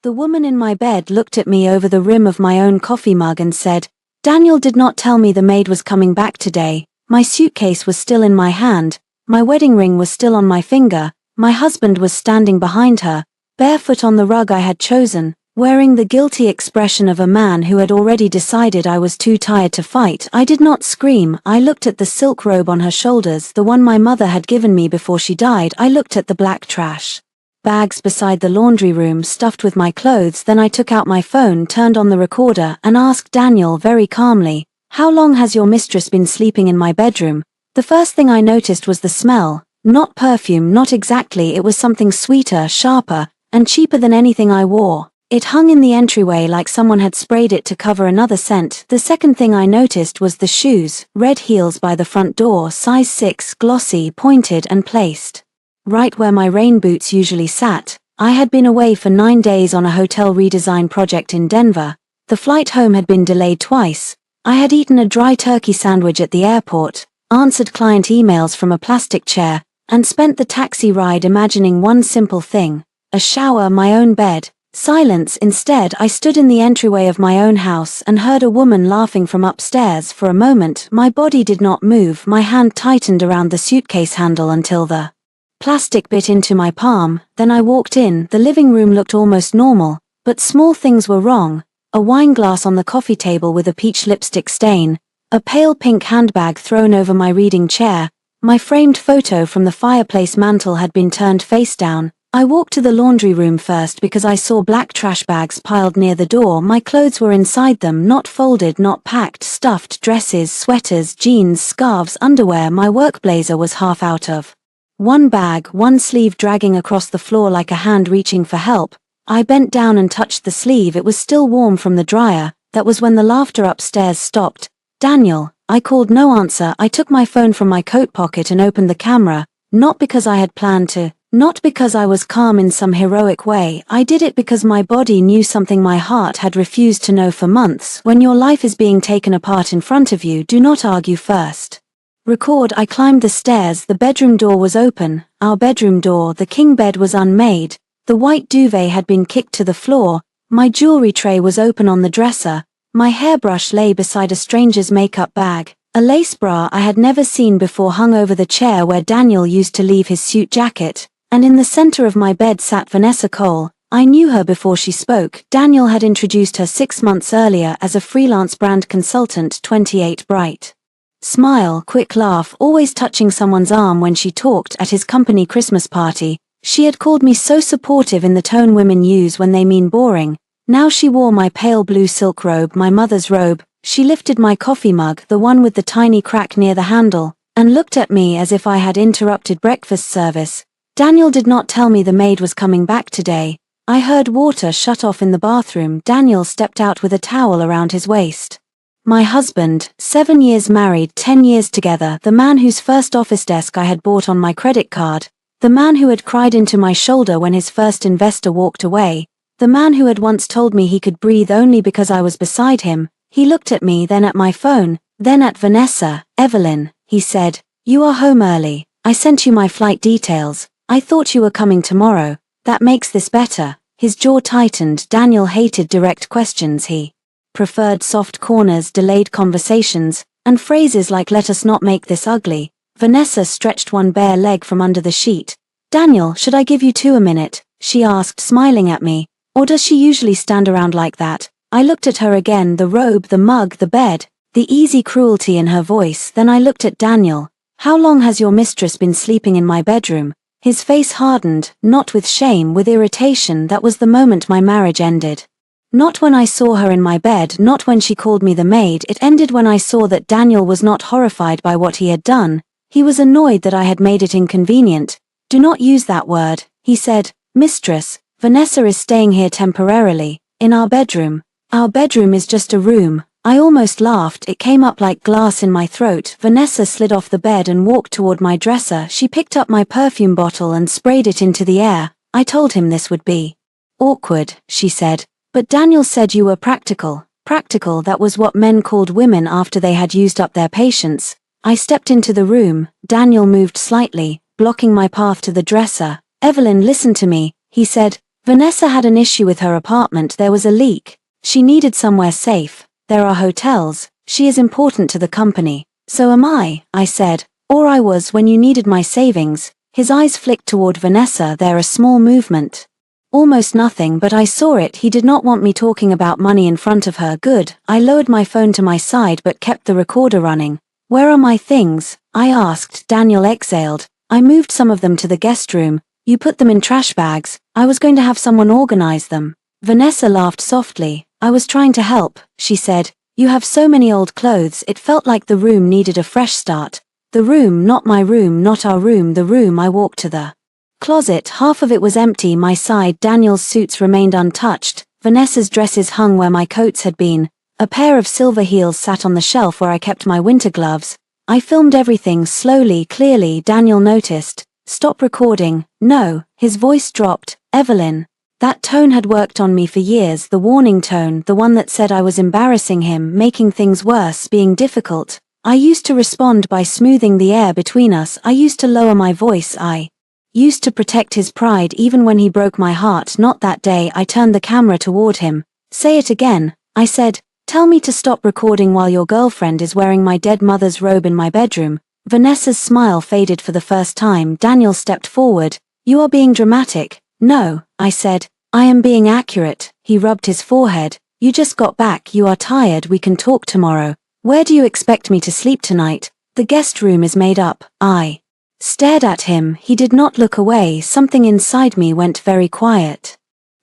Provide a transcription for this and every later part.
The woman in my bed looked at me over the rim of my own coffee mug and said, "Daniel did not tell me the maid was coming back today." My suitcase was still in my hand, my wedding ring was still on my finger, my husband was standing behind her, barefoot on the rug I had chosen, wearing the guilty expression of a man who had already decided I was too tired to fight. I did not scream. I looked at the silk robe on her shoulders, the one my mother had given me before she died. I looked at the black trash bags beside the laundry room stuffed with my clothes. Then I took out my phone, turned on the recorder, and asked Daniel very calmly, "How long has your mistress been sleeping in my bedroom?" The first thing I noticed was the smell. Not perfume, not exactly. It was something sweeter, sharper, and cheaper than anything I wore. It hung in the entryway like someone had sprayed it to cover another scent. The second thing I noticed was the shoes, red heels by the front door, size 6, glossy, pointed and placed right where my rain boots usually sat. I had been away for 9 days on a hotel redesign project in Denver. The flight home had been delayed twice. I had eaten a dry turkey sandwich at the airport, answered client emails from a plastic chair, and spent the taxi ride imagining one simple thing: a shower, my own bed. Silence. Instead, I stood in the entryway of my own house and heard a woman laughing from upstairs. For a moment, my body did not move. My hand tightened around the suitcase handle until the plastic bit into my palm. Then I walked in. The living room looked almost normal, but small things were wrong. A wine glass on the coffee table with a peach lipstick stain, a pale pink handbag thrown over my reading chair. My framed photo from the fireplace mantel had been turned face down. I walked to the laundry room first because I saw black trash bags piled near the door. My clothes were inside them, not folded, not packed, stuffed: dresses, sweaters, jeans, scarves, underwear. My work blazer was half out of one bag, one sleeve dragging across the floor like a hand reaching for help. I bent down and touched the sleeve. It was still warm from the dryer. That was when the laughter upstairs stopped. "Daniel," I called. No answer. I took my phone from my coat pocket and opened the camera, not because I had planned to. Not because I was calm in some heroic way. I did it because my body knew something my heart had refused to know for months. When your life is being taken apart in front of you, do not argue first. Record. I climbed the stairs. The bedroom door was open. Our bedroom door. The king bed was unmade. The white duvet had been kicked to the floor. My jewelry tray was open on the dresser. My hairbrush lay beside a stranger's makeup bag. A lace bra I had never seen before hung over the chair where Daniel used to leave his suit jacket. And in the center of my bed sat Vanessa Cole. I knew her before she spoke. Daniel had introduced her 6 months earlier as a freelance brand consultant. 28, bright smile, quick laugh, always touching someone's arm when she talked. At his company Christmas party, she had called me so supportive in the tone women use when they mean boring. Now she wore my pale blue silk robe, my mother's robe. She lifted my coffee mug, the one with the tiny crack near the handle, and looked at me as if I had interrupted breakfast service. "Daniel did not tell me the maid was coming back today." I heard water shut off in the bathroom. Daniel stepped out with a towel around his waist. My husband, 7 years married, 10 years together, the man whose first office desk I had bought on my credit card, the man who had cried into my shoulder when his first investor walked away, the man who had once told me he could breathe only because I was beside him. He looked at me, then at my phone, then at Vanessa. "Evelyn," he said, "you are home early. I sent you my flight details. I thought you were coming tomorrow. That makes this better." His jaw tightened. Daniel hated direct questions. He preferred soft corners, delayed conversations, and phrases like "let us not make this ugly." Vanessa stretched one bare leg from under the sheet. "Daniel, should I give you 2 a minute?" she asked, smiling at me. "Or does she usually stand around like that?" I looked at her again, the robe, the mug, the bed, the easy cruelty in her voice. Then I looked at Daniel. "How long has your mistress been sleeping in my bedroom?" His face hardened, not with shame, with irritation. That was the moment my marriage ended. Not when I saw her in my bed, not when she called me the maid. It ended when I saw that Daniel was not horrified by what he had done. He was annoyed that I had made it inconvenient. "Do not use that word," he said. "Mistress, Vanessa is staying here temporarily, in our bedroom." "Our bedroom is just a room." I almost laughed. It came up like glass in my throat. Vanessa slid off the bed and walked toward my dresser. She picked up my perfume bottle and sprayed it into the air. "I told him this would be awkward," she said. "But Daniel said you were practical." Practical, that was what men called women after they had used up their patience. I stepped into the room. Daniel moved slightly, blocking my path to the dresser. "Evelyn, listen to me," he said. Vanessa had an issue with her apartment. There was a leak. She needed somewhere safe. There are hotels. She is important to the company. So am I said. Or I was when you needed my savings. His eyes flicked toward Vanessa. There a small movement. Almost nothing, but I saw it. He did not want me talking about money in front of her. Good. I lowered my phone to my side but kept the recorder running. Where are my things? I asked. Daniel exhaled. I moved some of them to the guest room. You put them in trash bags. I was going to have someone organize them. Vanessa laughed softly. I was trying to help, she said. You have so many old clothes. It felt like the room needed a fresh start. The room, not my room, not our room, the room. I walked to the closet. Half of it was empty. My side. Daniel's suits remained untouched. Vanessa's dresses hung where my coats had been. A pair of silver heels sat on the shelf where I kept my winter gloves. I filmed everything slowly, clearly. Daniel noticed. Stop recording. No. His voice dropped. Evelyn. That tone had worked on me for years, the warning tone, the one that said I was embarrassing him, making things worse, being difficult. I used to respond by smoothing the air between us. I used to lower my voice. I used to protect his pride even when he broke my heart. Not that day. I turned the camera toward him. Say it again. I said. Tell me to stop recording while your girlfriend is wearing my dead mother's robe in my bedroom. Vanessa's smile faded for the first time. Daniel stepped forward. You are being dramatic. No, I said. I am being accurate. He rubbed his forehead. You just got back. You are tired. We can talk tomorrow. Where do you expect me to sleep tonight? The guest room is made up. I stared at him. He did not look away. Something inside me went very quiet.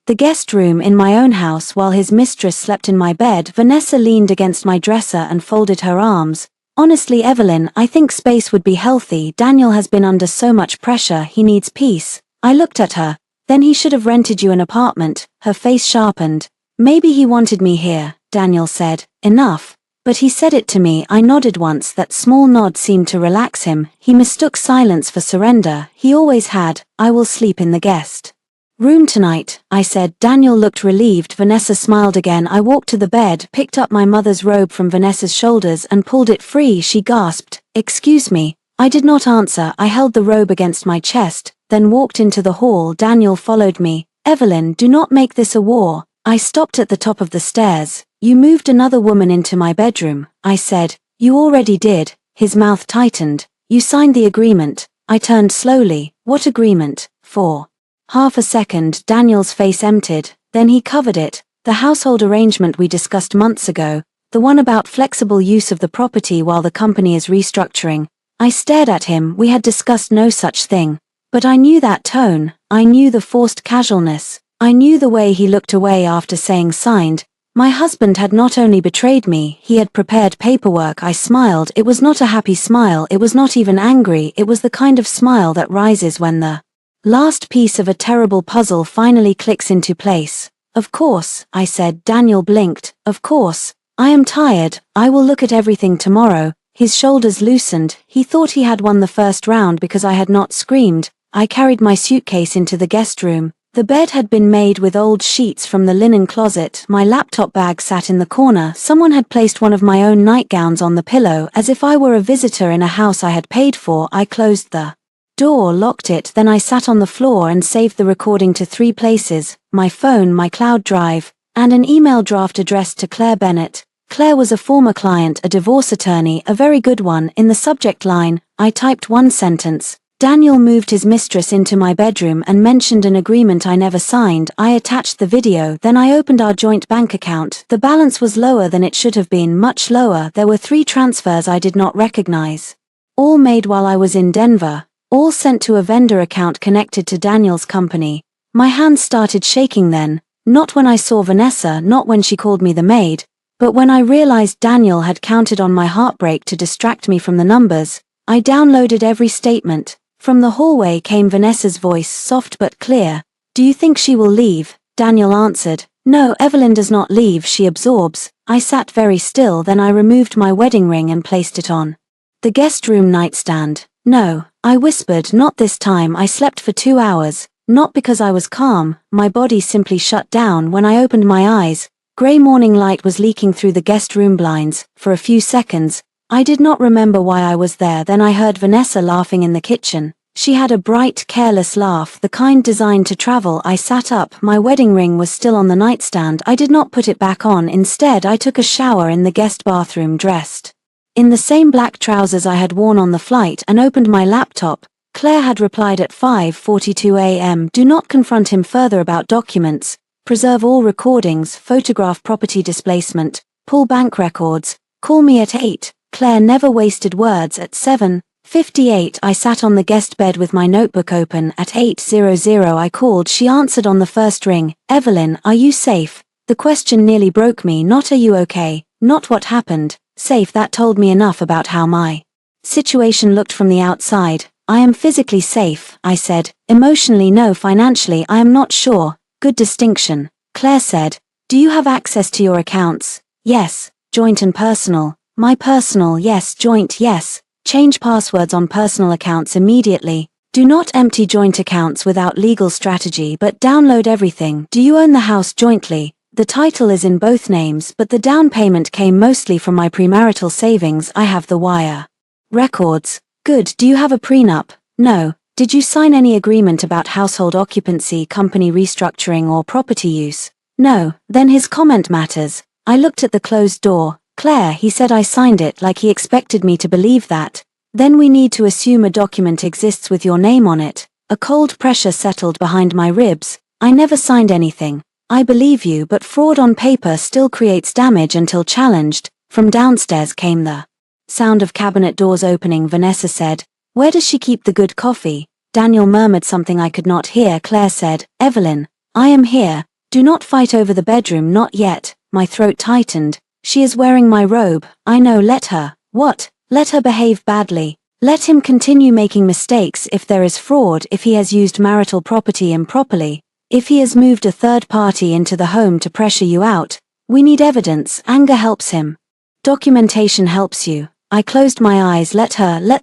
The guest room in my own house while his mistress slept in my bed. Vanessa leaned against my dresser and folded her arms. Honestly, Evelyn, I think space would be healthy. Daniel has been under so much pressure. He needs peace. I looked at her. Then he should have rented you an apartment. Her face sharpened. Maybe he wanted me here, Daniel said. Enough. But he said it to me. I nodded once. That small nod seemed to relax him. He mistook silence for surrender. He always had. I will sleep in the guest room tonight, I said. Daniel looked relieved. Vanessa smiled again. I walked to the bed, picked up my mother's robe from Vanessa's shoulders and pulled it free. She gasped. Excuse me. I did not answer. I held the robe against my chest, then walked into the hall. Daniel followed me. Evelyn, do not make this a war. I stopped at the top of the stairs. You moved another woman into my bedroom, I said. You already did. His mouth tightened. You signed the agreement. I turned slowly. What agreement? For half a second, Daniel's face emptied, then he covered it. The household arrangement we discussed months ago, the one about flexible use of the property while the company is restructuring. I stared at him. We had discussed no such thing. But I knew that tone. I knew the forced casualness. I knew the way he looked away after saying signed. My husband had not only betrayed me, he had prepared paperwork. I smiled. It was not a happy smile. It was not even angry. It was the kind of smile that rises when the last piece of a terrible puzzle finally clicks into place. Of course, I said. Daniel blinked. Of course. I am tired. I will look at everything tomorrow. His shoulders loosened. He thought he had won the first round because I had not screamed. I carried my suitcase into the guest room. The bed had been made with old sheets from the linen closet. My laptop bag sat in the corner. Someone had placed one of my own nightgowns on the pillow, as if I were a visitor in a house I had paid for. I closed the door, locked it, then I sat on the floor and saved the recording to 3 places: my phone, my cloud drive, and an email draft addressed to Claire Bennett. Claire was a former client, a divorce attorney, a very good one. In the subject line, I typed one sentence. Daniel moved his mistress into my bedroom and mentioned an agreement I never signed. I attached the video, then I opened our joint bank account. The balance was lower than it should have been, much lower. There were 3 transfers I did not recognize. All made while I was in Denver. All sent to a vendor account connected to Daniel's company. My hands started shaking then, not when I saw Vanessa, not when she called me the maid, but when I realized Daniel had counted on my heartbreak to distract me from the numbers. I downloaded every statement. From the hallway came Vanessa's voice, soft but clear. Do you think she will leave? Daniel answered. No, Evelyn does not leave, she absorbs. I sat very still, then I removed my wedding ring and placed it on the guest room nightstand. No, I whispered, not this time. I slept for 2 hours, not because I was calm, my body simply shut down. When I opened my eyes, grey morning light was leaking through the guest room blinds. For a few seconds, I did not remember why I was there. Then I heard Vanessa laughing in the kitchen. She had a bright, careless laugh, the kind designed to travel. I sat up, my wedding ring was still on the nightstand. I did not put it back on. Instead, I took a shower in the guest bathroom, dressed in the same black trousers I had worn on the flight, and opened my laptop. Claire had replied at 5:42 a.m. Do not confront him further about documents. Preserve all recordings, photograph property displacement, pull bank records, call me at 8. Claire never wasted words. At 7:58 I sat on the guest bed with my notebook open. At 8:00 I called. She answered on the first ring. Evelyn, are you safe? The question nearly broke me. Not are you okay, not what happened. Safe, that told me enough about how my situation looked from the outside. I am physically safe, I said. Emotionally no, financially I am not sure. Good distinction. Claire said, do you have access to your accounts? Yes. Joint and personal. My personal, yes. Joint, yes. Change passwords on personal accounts immediately. Do not empty joint accounts without legal strategy, but download everything. Do you own the house jointly? The title is in both names, but the down payment came mostly from my premarital savings. I have the wire records. Good. Do you have a prenup? No. Did you sign any agreement about household occupancy, company restructuring, or property use? No. Then his comment matters. I looked at the closed door. Claire, he said I signed it, like he expected me to believe that. Then we need to assume a document exists with your name on it. A cold pressure settled behind my ribs. I never signed anything. I believe you, but fraud on paper still creates damage until challenged. From downstairs came the sound of cabinet doors opening. Vanessa said, where does she keep the good coffee? Daniel murmured something I could not hear. Claire said, Evelyn, I am here. Do not fight over the bedroom, not yet. My throat tightened. She is wearing my robe. I know, let her. What? Let her behave badly. Let him continue making mistakes. If there is fraud, if he has used marital property improperly, if he has moved a third party into the home to pressure you out, we need evidence. Anger helps him. Documentation helps you. I closed my eyes. Let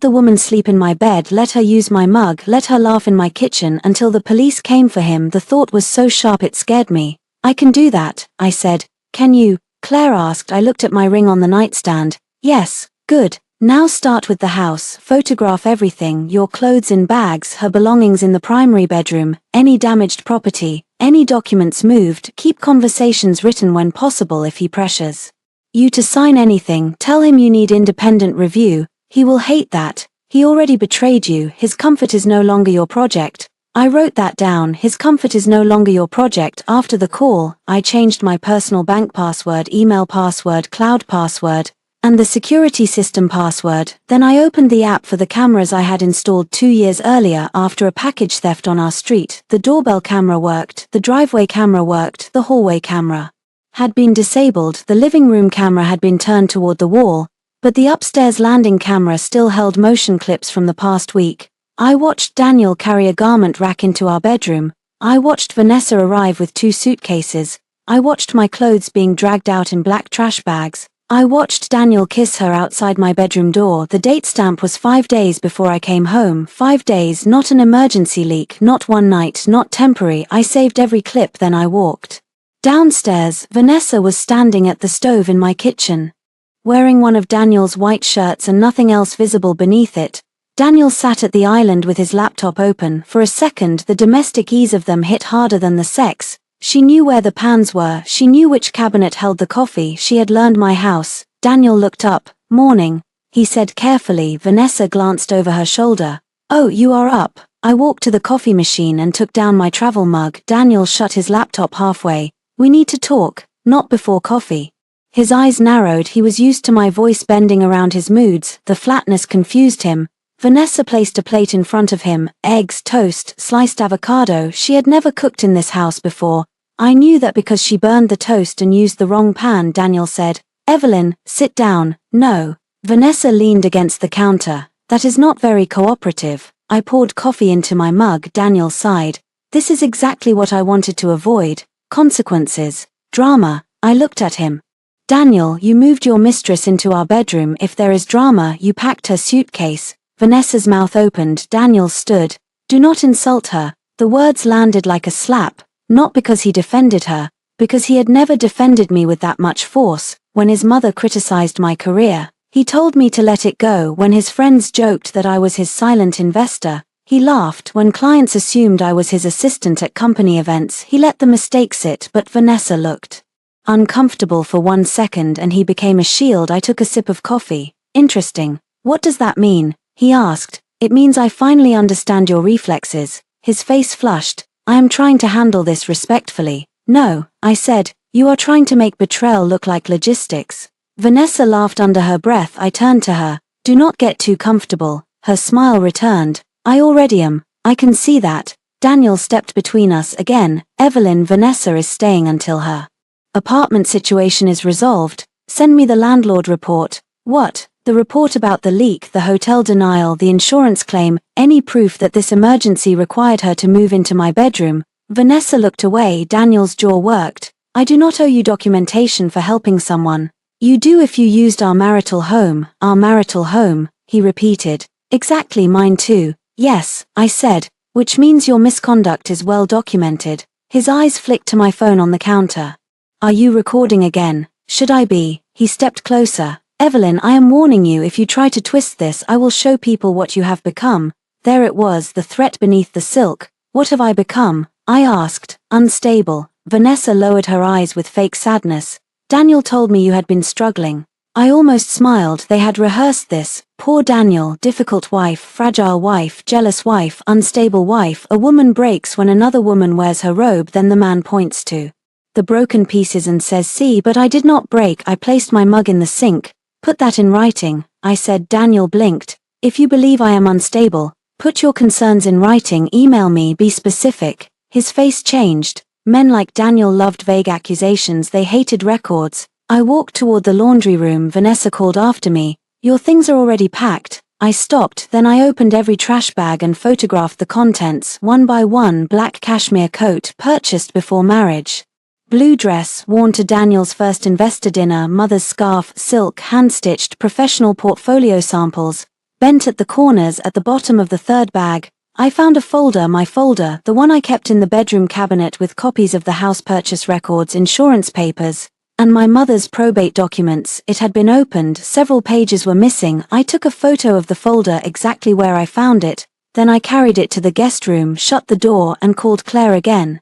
the woman sleep in my bed, let her use my mug, let her laugh in my kitchen until the police came for him. The thought was so sharp it scared me. I can do that, I said. Can you? Claire asked. I looked at my ring on the nightstand. Yes. Good. Now start with the house. Photograph everything, your clothes in bags, her belongings in the primary bedroom, any damaged property, any documents moved. Keep conversations written when possible. If he pressures you to sign anything, tell him you need independent review. He will hate that. He already betrayed you. His comfort is no longer your project. I wrote that down. His comfort is no longer your project. After the call, I changed my personal bank password, email password, cloud password, and the security system password. Then I opened the app for the cameras I had installed 2 years earlier after a package theft on our street. The doorbell camera worked, the driveway camera worked, the hallway camera had been disabled, the living room camera had been turned toward the wall, but the upstairs landing camera still held motion clips from the past week. I watched Daniel carry a garment rack into our bedroom. I watched Vanessa arrive with 2 suitcases. I watched my clothes being dragged out in black trash bags. I watched Daniel kiss her outside my bedroom door. The date stamp was 5 days before I came home. 5 days, not an emergency leak, not one night, not temporary. I saved every clip. Then I walked downstairs. Vanessa was standing at the stove in my kitchen, wearing one of Daniel's white shirts and nothing else visible beneath it. Daniel sat at the island with his laptop open. For a second, the domestic ease of them hit harder than the sex. She knew where the pans were, she knew which cabinet held the coffee, she had learned my house. Daniel looked up. Morning, he said carefully. Vanessa glanced over her shoulder. Oh, you are up. I walked to the coffee machine and took down my travel mug. Daniel shut his laptop halfway. We need to talk, not before coffee. His eyes narrowed. He was used to my voice bending around his moods. The flatness confused him. Vanessa placed a plate in front of him, eggs, toast, sliced avocado. She had never cooked in this house before. I knew that because she burned the toast and used the wrong pan. Daniel said, Evelyn, sit down. No. Vanessa leaned against the counter. That is not very cooperative. I poured coffee into my mug. Daniel sighed. This is exactly what I wanted to avoid. Consequences. Drama. I looked at him. Daniel, you moved your mistress into our bedroom. If there is drama, you packed her suitcase. Vanessa's mouth opened. Daniel stood. Do not insult her. The words landed like a slap. Not because he defended her, because he had never defended me with that much force. When his mother criticized my career, he told me to let it go. When his friends joked that I was his silent investor, He laughed. When clients assumed I was his assistant at company events, he let the mistake sit, but Vanessa looked uncomfortable for 1 second and he became a shield. I took a sip of coffee. Interesting. What does that mean? He asked. It means I finally understand your reflexes. His face flushed. I am trying to handle this respectfully. No, I said, you are trying to make betrayal look like logistics. Vanessa laughed under her breath. I turned to her. Do not get too comfortable. Her smile returned. I already am. I can see that. Daniel stepped between us again. Evelyn, Vanessa is staying until her apartment situation is resolved. Send me the landlord report. What? The report about the leak, the hotel denial, the insurance claim, any proof that this emergency required her to move into my bedroom. Vanessa looked away. Daniel's jaw worked. I do not owe you documentation for helping someone. You do if you used our marital home, he repeated. Exactly, mine too. Yes, I said, which means your misconduct is well documented. His eyes flicked to my phone on the counter. Are you recording again? Should I be? He stepped closer. Evelyn, I am warning you, if you try to twist this, I will show people what you have become. There it was, the threat beneath the silk. What have I become? I asked. Unstable. Vanessa lowered her eyes with fake sadness. Daniel told me you had been struggling. I almost smiled. They had rehearsed this. Poor Daniel, difficult wife, fragile wife, jealous wife, unstable wife. A woman breaks when another woman wears her robe, then the man points to the broken pieces and says, see, but I did not break. I placed my mug in the sink. Put that in writing, I said. Daniel blinked. If you believe I am unstable, put your concerns in writing. Email me, be specific. His face changed. Men like Daniel loved vague accusations. They hated records. I walked toward the laundry room. Vanessa called after me. Your things are already packed. I stopped, then I opened every trash bag and photographed the contents, one by one. Black cashmere coat, purchased before marriage. Blue dress, worn to Daniel's first investor dinner. Mother's scarf, silk, hand-stitched. Professional portfolio samples, bent at the corners. At the bottom of the third bag, I found a folder, my folder, the one I kept in the bedroom cabinet, with copies of the house purchase records, insurance papers, and my mother's probate documents. It had been opened, several pages were missing. I took a photo of the folder exactly where I found it, then I carried it to the guest room, shut the door, and called Claire again.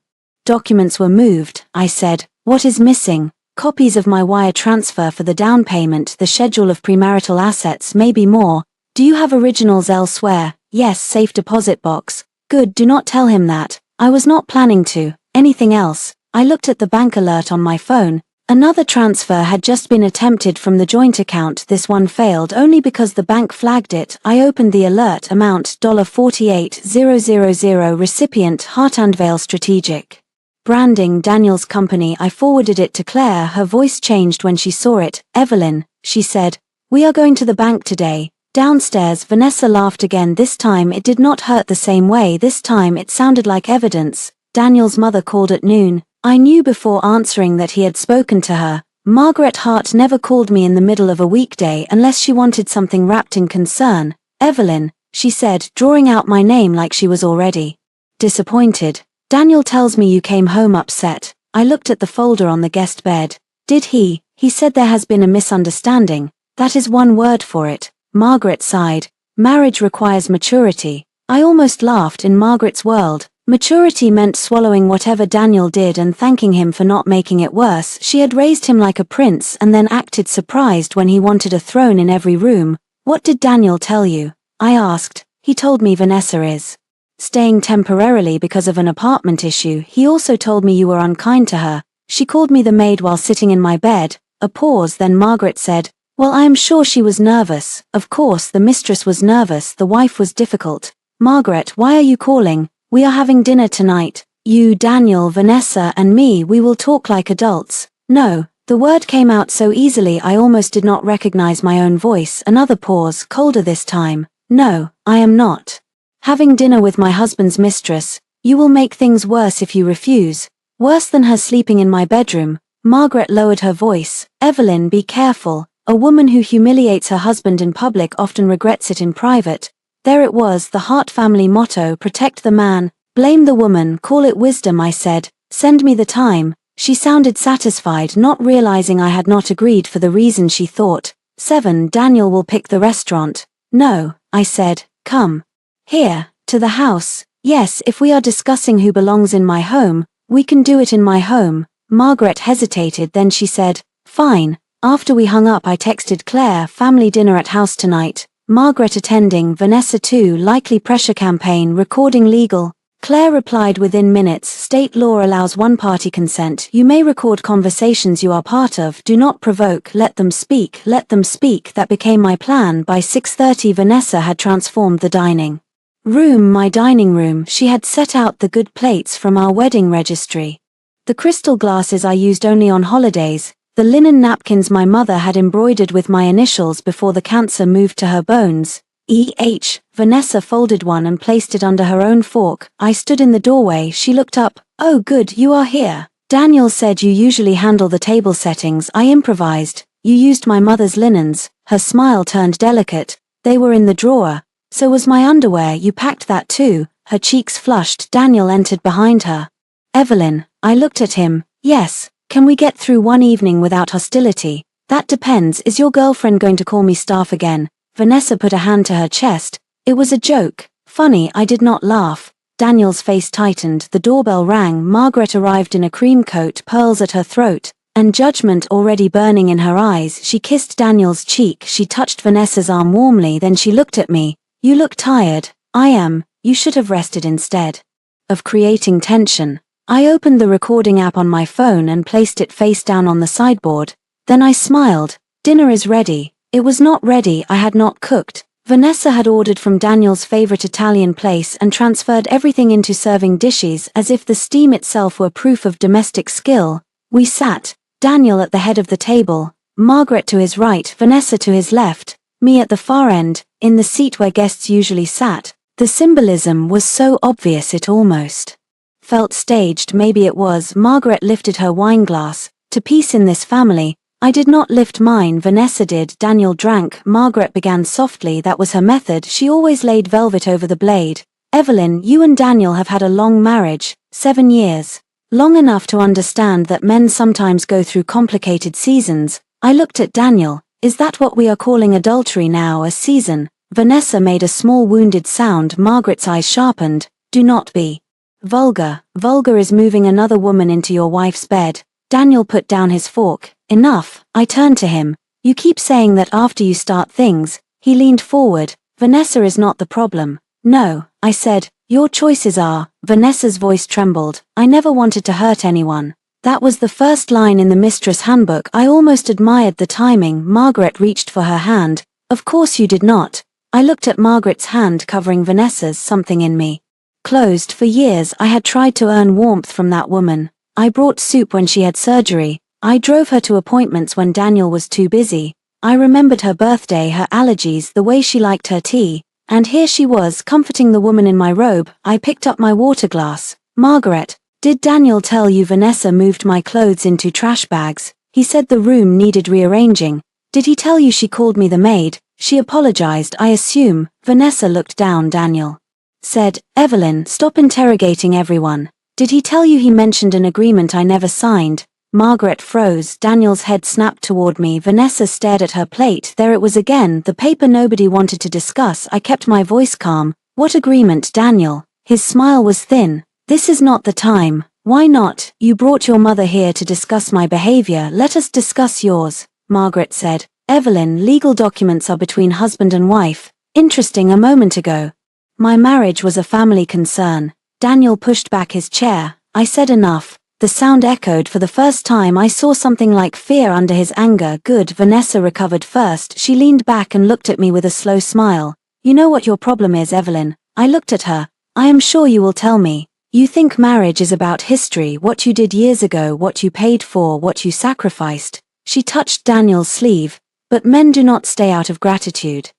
Documents were moved, I said. What is missing? Copies of my wire transfer for the down payment, the schedule of premarital assets, maybe more. Do you have originals elsewhere? Yes, safe deposit box. Good, do not tell him that. I was not planning to. Anything else? I looked at the bank alert on my phone. Another transfer had just been attempted from the joint account. This one failed only because the bank flagged it. I opened the alert. Amount $48,000. Recipient Hartandvale Strategic Branding, Daniel's company. I forwarded it to Claire. Her voice changed when she saw it. Evelyn, she said, we are going to the bank today. Downstairs, Vanessa laughed again. This time it did not hurt the same way. This time it sounded like evidence. Daniel's mother called at noon. I knew before answering that he had spoken to her. Margaret Hart never called me in the middle of a weekday unless she wanted something wrapped in concern. Evelyn, she said, drawing out my name like she was already disappointed. Daniel tells me you came home upset. I looked at the folder on the guest bed. Did he? He said there has been a misunderstanding. That is one word for it. Margaret sighed. Marriage requires maturity. I almost laughed. In Margaret's world, maturity meant swallowing whatever Daniel did and thanking him for not making it worse. She had raised him like a prince and then acted surprised when he wanted a throne in every room. What did Daniel tell you? I asked. He told me Vanessa is staying temporarily because of an apartment issue. He also told me you were unkind to her. She called me the maid while sitting in my bed. A pause, then Margaret said, well, I am sure she was nervous. Of course, the mistress was nervous. The wife was difficult. Margaret, why are you calling? We are having dinner tonight. You, Daniel, Vanessa, and me. We will talk like adults. No. The word came out so easily I almost did not recognize my own voice. Another pause, colder this time. No, I am not having dinner with my husband's mistress. You will make things worse if you refuse. Worse than her sleeping in my bedroom. Margaret lowered her voice. Evelyn, be careful. A woman who humiliates her husband in public often regrets it in private. There it was, the Hart family motto, protect the man, blame the woman, call it wisdom. I said, send me the time. She sounded satisfied, not realizing I had not agreed for the reason she thought. 7. Daniel will pick the restaurant. No, I said, come here, To the house. Yes, if we are discussing who belongs in my home, we can do it in my home. Margaret hesitated, then she said, fine. After we hung up I texted Claire, family dinner at house tonight. Margaret attending, Vanessa too, likely pressure campaign, recording legal. Claire replied within minutes, state law allows one-party consent. You may record conversations you are part of, do not provoke, let them speak, let them speak. That became my plan. By 6:30 Vanessa had transformed the dining room, my dining room. She had set out the good plates from our wedding registry. The crystal glasses I used only on holidays, the linen napkins my mother had embroidered with my initials before the cancer moved to her bones. E.H. Vanessa folded one and placed it under her own fork. I stood in the doorway. She looked up. Oh good, you are here. Daniel said you usually handle the table settings. I improvised. You used my mother's linens. Her smile turned delicate. They were in the drawer. So was my underwear. You packed that too. Her cheeks flushed. Daniel entered behind her. Evelyn. I looked at him. Yes. Can we get through one evening without hostility? That depends. Is your girlfriend going to call me staff again? Vanessa put a hand to her chest. It was a joke. Funny, I did not laugh. Daniel's face tightened. The doorbell rang. Margaret arrived in a cream coat, pearls at her throat, and judgment already burning in her eyes. She kissed Daniel's cheek. She touched Vanessa's arm warmly. Then she looked at me. You look tired. I am. You should have rested instead of creating tension. I opened the recording app on my phone and placed it face down on the sideboard. Then I smiled. Dinner is ready. It was not ready. I had not cooked. Vanessa had ordered from Daniel's favorite Italian place and transferred everything into serving dishes as if the steam itself were proof of domestic skill. We sat, Daniel at the head of the table, Margaret to his right, Vanessa to his left, me at the far end, in the seat where guests usually sat. The symbolism was so obvious it almost felt staged. Maybe it was. Margaret lifted her wine glass. To peace in this family. I did not lift mine, Vanessa did. Daniel drank. Margaret began softly. That was her method. She always laid velvet over the blade. Evelyn, you and Daniel have had a long marriage, 7 years. Long enough to understand that men sometimes go through complicated seasons. I looked at Daniel. Is that what we are calling adultery now, a season? Vanessa made a small wounded sound. Margaret's eyes sharpened. Do not be vulgar. Vulgar is moving another woman into your wife's bed. Daniel put down his fork. Enough. I turned to him. You keep saying that after you start things. He leaned forward. Vanessa is not the problem. No, I said. Your choices are. Vanessa's voice trembled. I never wanted to hurt anyone. That was the first line in the Mistress handbook. I almost admired the timing. Margaret reached for her hand. Of course you did not. I looked at Margaret's hand covering Vanessa's. Something in me closed. For years I had tried to earn warmth from that woman. I brought soup when she had surgery. I drove her to appointments when Daniel was too busy. I remembered her birthday, her allergies, the way she liked her tea. And here she was, comforting the woman in my robe. I picked up my water glass. Margaret, did Daniel tell you Vanessa moved my clothes into trash bags? He said the room needed rearranging. Did he tell you she called me the maid? She apologized, I assume. Vanessa looked down. Daniel said, Evelyn, stop interrogating everyone. Did he tell you he mentioned an agreement I never signed? Margaret froze. Daniel's head snapped toward me. Vanessa stared at her plate. There it was again, the paper nobody wanted to discuss. I kept my voice calm. What agreement, Daniel? His smile was thin. This is not the time. Why not? You brought your mother here to discuss my behavior. Let us discuss yours, Margaret said. Evelyn, legal documents are between husband and wife. Interesting. A moment ago, my marriage was a family concern. Daniel pushed back his chair. I said enough. The sound echoed. For the first time I saw something like fear under his anger. Good. Vanessa recovered first. She leaned back and looked at me with a slow smile. You know what your problem is, Evelyn? I looked at her. I am sure you will tell me. You think marriage is about history, what you did years ago, what you paid for, what you sacrificed. She touched Daniel's sleeve. But men do not stay out of gratitude.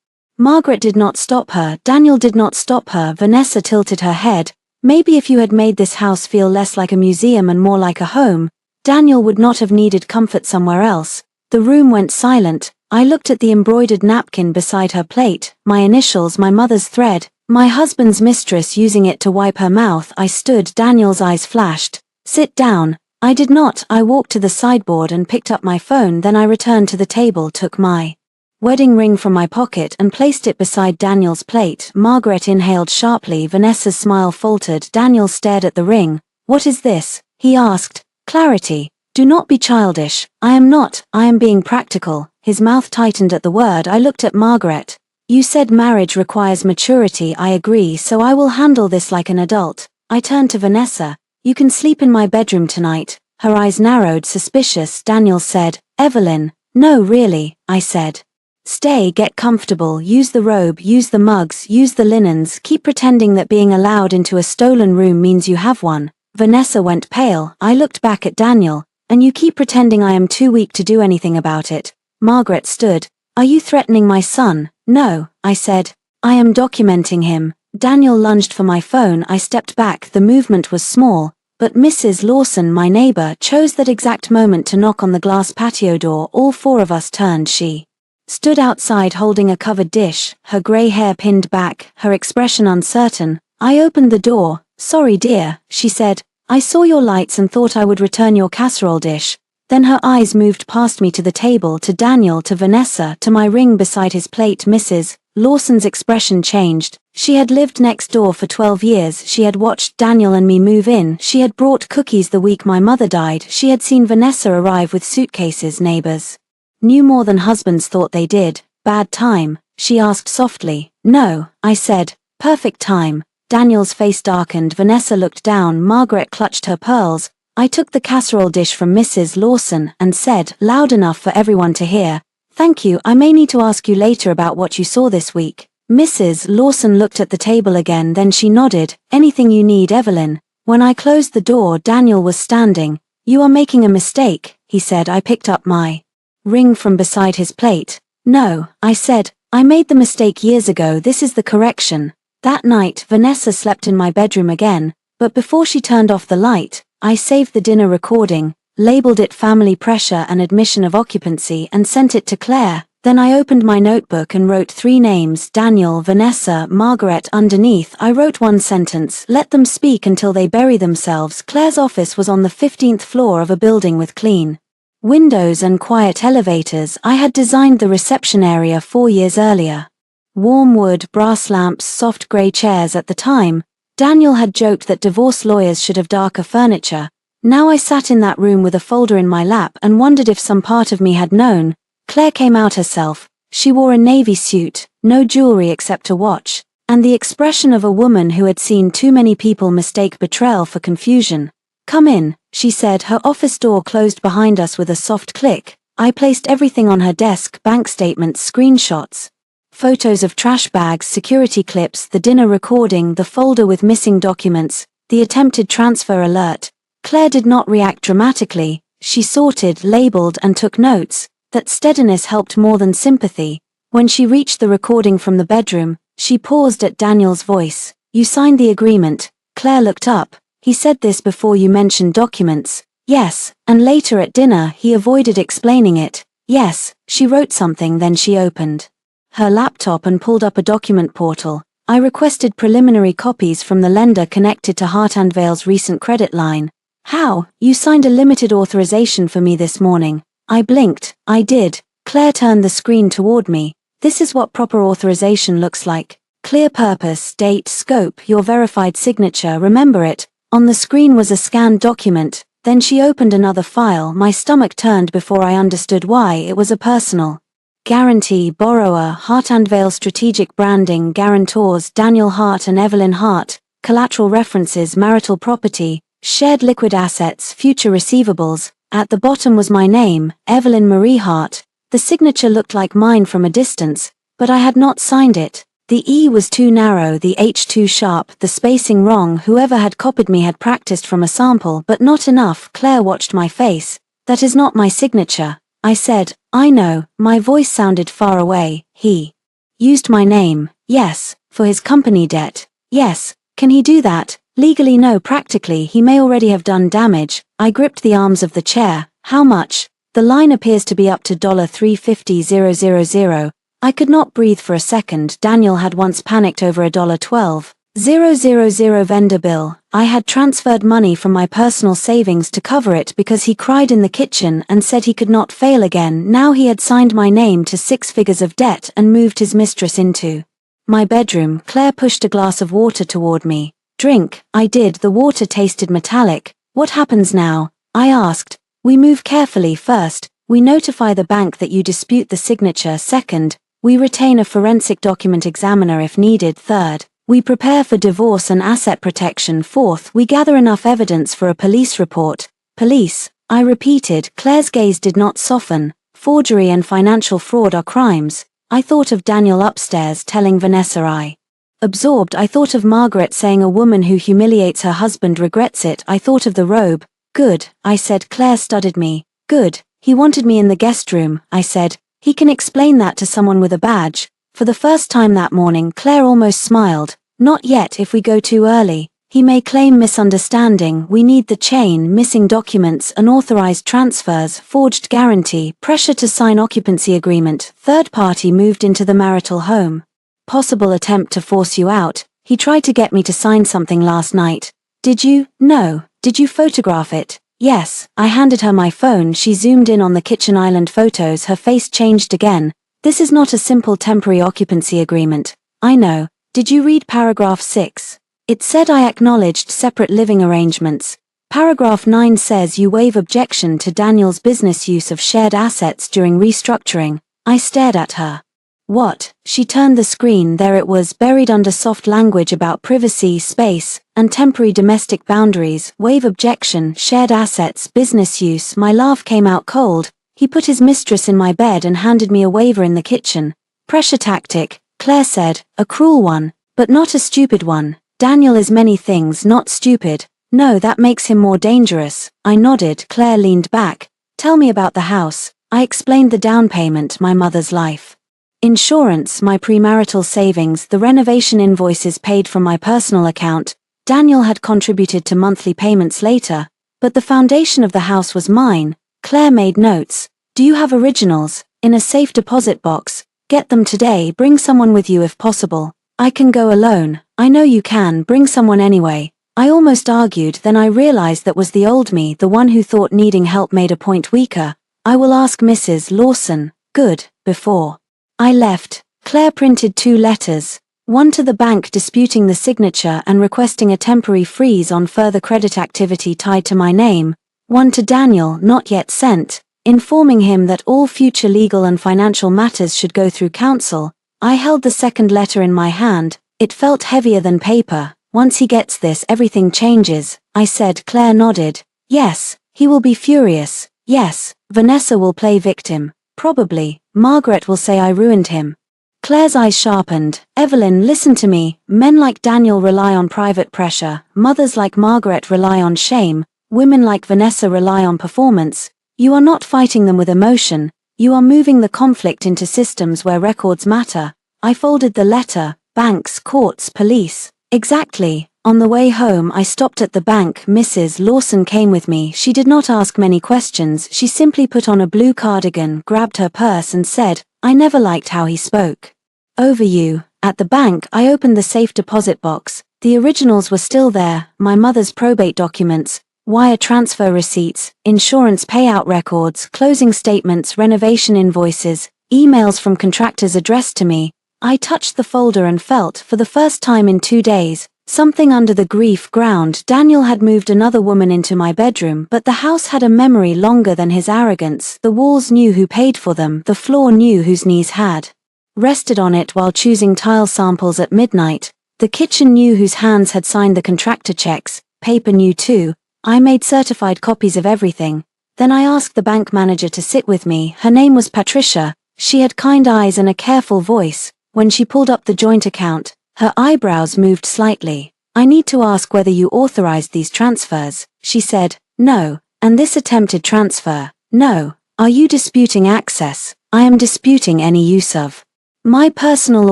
Margaret did not stop her. Daniel did not stop her. Vanessa tilted her head. Maybe if you had made this house feel less like a museum and more like a home, Daniel would not have needed comfort somewhere else. The room went silent. I looked at the embroidered napkin beside her plate, my initials, my mother's thread, my husband's mistress using it to wipe her mouth. I stood. Daniel's eyes flashed. Sit down. I did not. I walked to the sideboard and picked up my phone. Then I returned to the table, took my wedding ring from my pocket and placed it beside Daniel's plate. Margaret inhaled sharply. Vanessa's smile faltered. Daniel stared at the ring. "What is this?" he asked. "Clarity. Do not be childish." "I am not, I am being practical." His mouth tightened at the word. I looked at Margaret. "You said marriage requires maturity." "I agree, so I will handle this like an adult." I turned to Vanessa. "You can sleep in my bedroom tonight." Her eyes narrowed. "Suspicious," Daniel said. "Evelyn." "No, really," I said. "Stay, get comfortable, use the robe, use the mugs, use the linens, keep pretending that being allowed into a stolen room means you have one." Vanessa went pale. I looked back at Daniel. "And you keep pretending I am too weak to do anything about it." Margaret stood. "Are you threatening my son?" "No," I said. "I am documenting him." Daniel lunged for my phone. I stepped back. The movement was small, but Mrs. Lawson, my neighbor, chose that exact moment to knock on the glass patio door. All four of us turned. She stood outside holding a covered dish, her gray hair pinned back, her expression uncertain. I opened the door. "Sorry dear," she said. "I saw your lights and thought I would return your casserole dish." Then her eyes moved past me to the table, to Daniel, to Vanessa, to my ring beside his plate. Mrs. Lawson's expression changed. She had lived next door for 12 years. She had watched Daniel and me move in. She had brought cookies the week my mother died. She had seen Vanessa arrive with suitcases. Neighbors knew more than husbands thought they did. "Bad time?" she asked softly. "No," I said. "Perfect time." Daniel's face darkened. Vanessa looked down. Margaret clutched her pearls. I took the casserole dish from Mrs. Lawson and said, loud enough for everyone to hear, "Thank you, I may need to ask you later about what you saw this week." Mrs. Lawson looked at the table again, then she nodded. "Anything you need, Evelyn." When I closed the door, Daniel was standing. "You are making a mistake," he said. I picked up my ring from beside his plate. "No," I said. "I made the mistake years ago. This is the correction." That night, Vanessa slept in my bedroom again, but before she turned off the light, I saved the dinner recording, labeled it family pressure and admission of occupancy, and sent it to Claire. Then I opened my notebook and wrote 3 names, Daniel, Vanessa, Margaret. Underneath, I wrote one sentence: "Let them speak until they bury themselves." Claire's office was on the 15th floor of a building with clean windows and quiet elevators. I had designed the reception area 4 years earlier. Warm wood, brass lamps, soft gray chairs. At the time, Daniel had joked that divorce lawyers should have darker furniture. Now I sat in that room with a folder in my lap and wondered if some part of me had known. Claire came out herself. She wore a navy suit, no jewelry except a watch, and the expression of a woman who had seen too many people mistake betrayal for confusion. "Come in," she said. Her office door closed behind us with a soft click. I placed everything on her desk: bank statements, screenshots, photos of trash bags, security clips, the dinner recording, the folder with missing documents, the attempted transfer alert. Claire did not react dramatically. She sorted, labeled, and took notes. That steadiness helped more than sympathy. When she reached the recording from the bedroom, she paused at Daniel's voice. "You signed the agreement." Claire looked up. "He said this before you mentioned documents." "Yes," and later at dinner he avoided explaining it. "Yes." She wrote something, then she opened her laptop and pulled up a document portal. "I requested preliminary copies from the lender connected to Hartandvale's recent credit line." "How? You signed a limited authorization for me this morning." I blinked. "I did." Claire turned the screen toward me. "This is what proper authorization looks like. Clear purpose, date, scope, your verified signature, remember it." On the screen was a scanned document. Then she opened another file. My stomach turned before I understood why. It was a personal guarantee, borrower, Hartandvale strategic branding, guarantors, Daniel Hart and Evelyn Hart, collateral references, marital property, shared liquid assets, future receivables. At the bottom was my name, Evelyn Marie Hart. The signature looked like mine from a distance, but I had not signed it. The E was too narrow, the H too sharp, the spacing wrong. Whoever had copied me had practiced from a sample, but not enough. Claire watched my face. "That is not my signature." I said. "I know." My voice sounded far away. "He used my name." "Yes." "For his company debt." "Yes." "Can he do that?" "Legally no, practically he may already have done damage." I gripped the arms of the chair. "How much?" "The line appears to be up to $350,000. I could not breathe for a second. Daniel had once panicked over $1.12. 000 vendor bill. I had transferred money from my personal savings to cover it because he cried in the kitchen and said he could not fail again. Now he had signed my name to 6 figures of debt and moved his mistress into my bedroom. Claire pushed a glass of water toward me. Drink. I did. The water tasted metallic. What happens now? I asked. We move carefully. First, we notify the bank that you dispute the signature. Second, we retain a forensic document examiner if needed. Third, we prepare for divorce and asset protection. Fourth, we gather enough evidence for a police report. Police, I repeated. Claire's gaze did not soften. Forgery and financial fraud are crimes. I thought of Daniel upstairs telling Vanessa. Absorbed, I thought of Margaret saying a woman who humiliates her husband regrets it. I thought of the robe. Good, I said. Claire studied me. Good, he wanted me in the guest room, I said. He can explain that to someone with a badge. For the first time that morning, Claire almost smiled. Not yet. If we go too early, he may claim misunderstanding. We need the chain, missing documents, unauthorized transfers, forged guarantee, pressure to sign occupancy agreement. Third party moved into the marital home. Possible attempt to force you out. He tried to get me to sign something last night. Did you? No. Did you photograph it? Yes. I handed her my phone. She zoomed in on the kitchen island photos. Her face changed again. This is not a simple temporary occupancy agreement. I know. Did you read paragraph 6? It said I acknowledged separate living arrangements. Paragraph 9 says you waive objection to Daniel's business use of shared assets during restructuring. I stared at her. What? She turned the screen. There it was, buried under soft language about privacy, space, and temporary domestic boundaries. Waive objection, shared assets, business use. My laugh came out cold. He put his mistress in my bed and handed me a waiver in the kitchen. Pressure tactic, Claire said, a cruel one, but not a stupid one. Daniel is many things, not stupid. No, that makes him more dangerous. I nodded. Claire leaned back. Tell me about the house. I explained the down payment, my mother's life insurance, my premarital savings, the renovation invoices paid from my personal account. Daniel had contributed to monthly payments later, but the foundation of the house was mine. Claire made notes. Do you have originals? In a safe deposit box. Get them today. Bring someone with you if possible. I can go alone. I know you can. Bring someone anyway. I almost argued, then I realized that was the old me, the one who thought needing help made a point weaker. I will ask Mrs. Lawson. Good. Before I left, Claire printed 2 letters. One to the bank disputing the signature and requesting a temporary freeze on further credit activity tied to my name. One to Daniel, not yet sent, informing him that all future legal and financial matters should go through counsel. I held the second letter in my hand. It felt heavier than paper. Once he gets this, everything changes, I said. Claire nodded. Yes, he will be furious. Yes, Vanessa will play victim. Probably, Margaret will say I ruined him. Claire's eyes sharpened. Evelyn, listen to me. Men like Daniel rely on private pressure. Mothers like Margaret rely on shame. Women like Vanessa rely on performance. You are not fighting them with emotion. You are moving the conflict into systems where records matter. I folded the letter. Banks, courts, police. Exactly. On the way home I stopped at the bank. Mrs. Lawson came with me. She did not ask many questions. She simply put on a blue cardigan, grabbed her purse and said, I never liked how he spoke. Over you. At the bank I opened the safe deposit box. The originals were still there, my mother's probate documents, wire transfer receipts, insurance payout records, closing statements, renovation invoices, emails from contractors addressed to me. I touched the folder and felt, for the first time in 2 days, something under the grief ground. Daniel had moved another woman into my bedroom, but the house had a memory longer than his arrogance. The walls knew who paid for them, the floor knew whose knees had rested on it while choosing tile samples at midnight. The kitchen knew whose hands had signed the contractor checks, paper knew too. I made certified copies of everything. Then I asked the bank manager to sit with me. Her name was Patricia. She had kind eyes and a careful voice. When she pulled up the joint account, her eyebrows moved slightly. I need to ask whether you authorized these transfers, she said. No. And this attempted transfer? No. Are you disputing access? I am disputing any use of my personal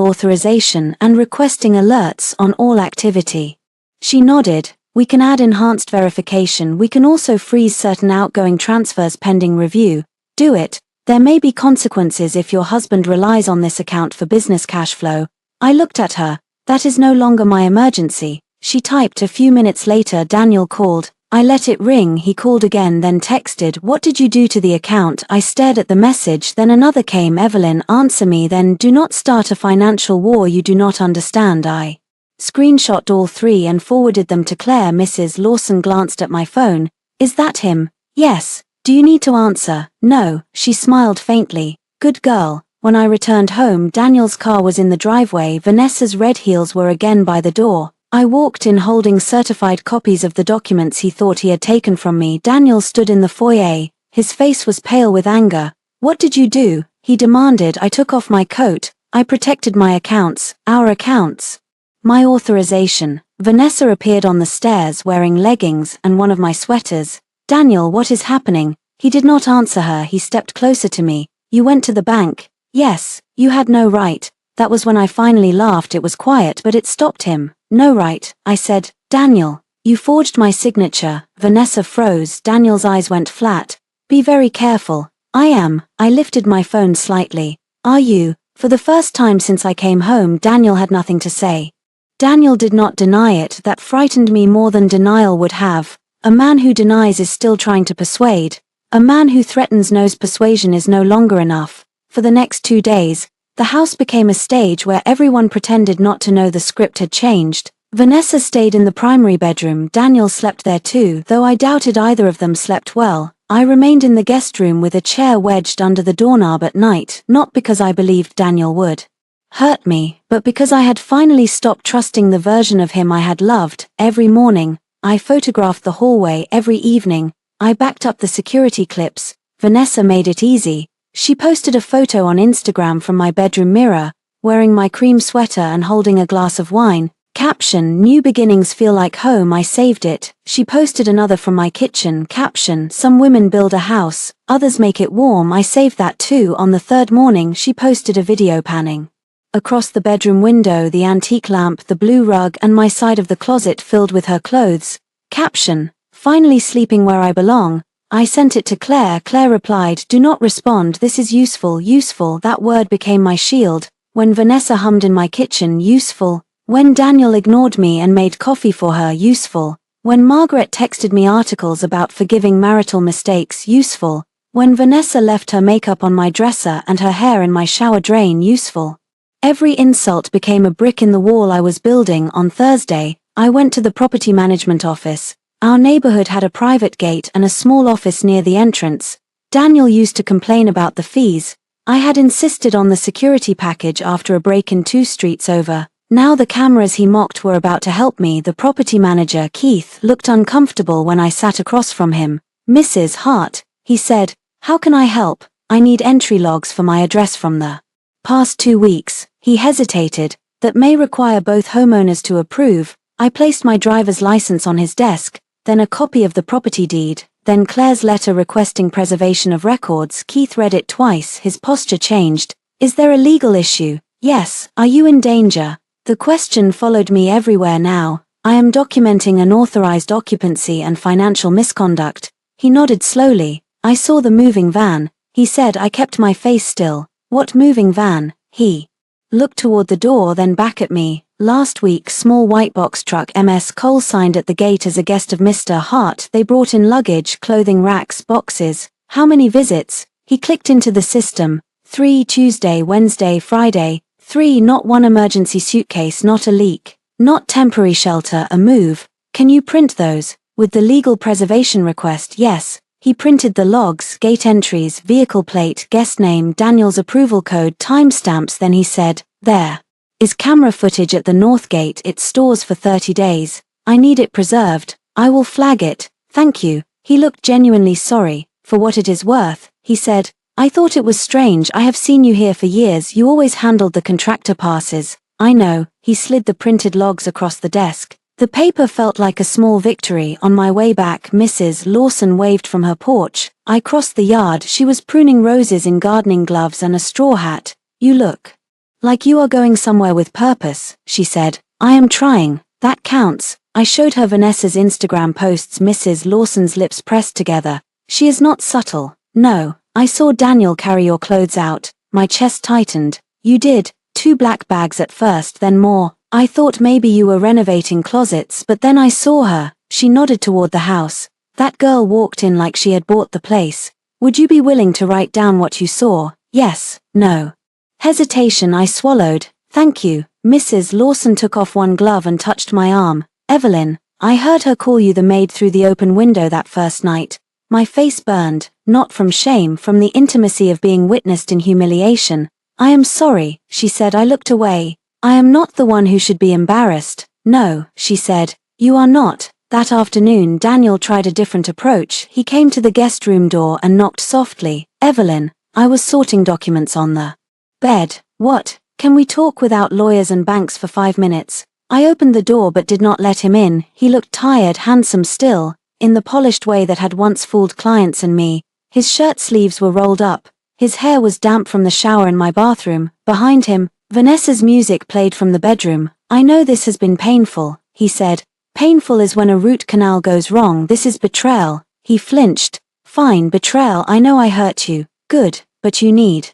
authorization and requesting alerts on all activity. She nodded. We can add enhanced verification. We can also freeze certain outgoing transfers pending review. Do it. There may be consequences if your husband relies on this account for business cash flow. I looked at her. That is no longer my emergency, she typed. A few minutes later Daniel called. I let it ring. He called again, then texted, "What did you do to the account?" I stared at the message, then another came. "Evelyn, answer me then. Do not start a financial war you do not understand." I screenshot all three and forwarded them to Claire. Mrs. Lawson glanced at my phone. "Is that him?" "Yes." "Do you need to answer?" "No." She smiled faintly. "Good girl." When I returned home, Daniel's car was in the driveway. Vanessa's red heels were again by the door. I walked in holding certified copies of the documents he thought he had taken from me. Daniel stood in the foyer. His face was pale with anger. "What did you do?" he demanded. "I took off my coat. I protected my accounts, our accounts. My authorization." Vanessa appeared on the stairs wearing leggings and one of my sweaters. "Daniel, what is happening?" He did not answer her. He stepped closer to me. "You went to the bank?" "Yes." "You had no right." That was when I finally laughed. It was quiet, but it stopped him. "No right," I said. "Daniel, you forged my signature." Vanessa froze. Daniel's eyes went flat. "Be very careful." "I am." I lifted my phone slightly. "Are you?" For the first time since I came home, Daniel had nothing to say. Daniel did not deny it. That frightened me more than denial would have. A man who denies is still trying to persuade. A man who threatens knows persuasion is no longer enough. For the next 2 days, the house became a stage where everyone pretended not to know the script had changed. Vanessa stayed in the primary bedroom. Daniel slept there too, though I doubted either of them slept well. I remained in the guest room with a chair wedged under the doorknob at night, not because I believed Daniel would hurt me, but because I had finally stopped trusting the version of him I had loved. Every morning, I photographed the hallway. Every evening, I backed up the security clips. Vanessa made it easy. She posted a photo on Instagram from my bedroom mirror, wearing my cream sweater and holding a glass of wine. Caption, "New beginnings feel like home." I saved it. She posted another from my kitchen. Caption, "Some women build a house, others make it warm." I saved that too. On the third morning she posted a video panning across the bedroom window, the antique lamp, the blue rug, and my side of the closet filled with her clothes. Caption, "Finally sleeping where I belong." I sent it to Claire. Claire replied, "Do not respond. This is useful." Useful, that word became my shield. When Vanessa hummed in my kitchen, useful. When Daniel ignored me and made coffee for her, useful. When Margaret texted me articles about forgiving marital mistakes, useful. When Vanessa left her makeup on my dresser and her hair in my shower drain, useful. Every insult became a brick in the wall I was building. On Thursday, I went to the property management office. Our neighborhood had a private gate and a small office near the entrance. Daniel used to complain about the fees. I had insisted on the security package after a break-in 2 streets over. Now the cameras he mocked were about to help me. The property manager, Keith, looked uncomfortable when I sat across from him. "Mrs. Hart," he said, "how can I help? I need entry logs for my address from the past 2 weeks. He hesitated. "That may require both homeowners to approve." I placed my driver's license on his desk, then a copy of the property deed, then Claire's letter requesting preservation of records. Keith read it twice. His posture changed. "Is there a legal issue?" "Yes." "Are you in danger?" The question followed me everywhere now. "I am documenting unauthorized occupancy and financial misconduct." He nodded slowly. "I saw the moving van," he said. I kept my face still. "What moving van?" He looked toward the door, then back at me. "Last week, small white box truck MS Cole signed at the gate as a guest of Mr. Hart. They brought in luggage, clothing racks, boxes." "How many visits?" He clicked into the system. 3 Tuesday, Wednesday, Friday. 3 Not one emergency suitcase, not a leak. Not temporary shelter, a move. "Can you print those?" "With the legal preservation request, yes." He printed the logs, gate entries, vehicle plate, guest name, Daniel's approval code, timestamps. Then he said, "There is camera footage at the north gate. It stores for 30 days. I need it preserved. I will flag it. Thank you." He looked genuinely sorry. "For what it is worth," he said. "I thought it was strange. I have seen you here for years. You always handled the contractor passes." "I know." He slid the printed logs across the desk. The paper felt like a small victory. On my way back, Mrs. Lawson waved from her porch. I crossed the yard. She was pruning roses in gardening gloves and a straw hat. "You look like you are going somewhere with purpose," she said. "I am trying. That counts." I showed her Vanessa's Instagram posts. Mrs. Lawson's lips pressed together. "She is not subtle." "No. I saw Daniel carry your clothes out." My chest tightened. "You did. 2 black bags at first, then more." I thought maybe you were renovating closets, but then I saw her." She nodded toward the house. "That girl walked in like she had bought the place. Would you be willing to write down what you saw? Yes, no." Hesitation. I swallowed. "Thank you." Mrs. Lawson took off one glove and touched my arm. "Evelyn, I heard her call you the maid through the open window that first night." My face burned, not from shame, from the intimacy of being witnessed in humiliation. "I am sorry," she said. I looked away. "I am not the one who should be embarrassed." "No," she said, "you are not." That afternoon Daniel tried a different approach. He came to the guest room door and knocked softly. "Evelyn, I was sorting documents on the bed." "What? Can we talk without lawyers and banks for 5 minutes?" I opened the door but did not let him in. He looked tired, handsome still, in the polished way that had once fooled clients and me. His shirt sleeves were rolled up. His hair was damp from the shower in my bathroom. Behind him, Vanessa's music played from the bedroom. "I know this has been painful," he said. "Painful is when a root canal goes wrong. This is betrayal." He flinched. "Fine, betrayal. I know I hurt you. Good, but you need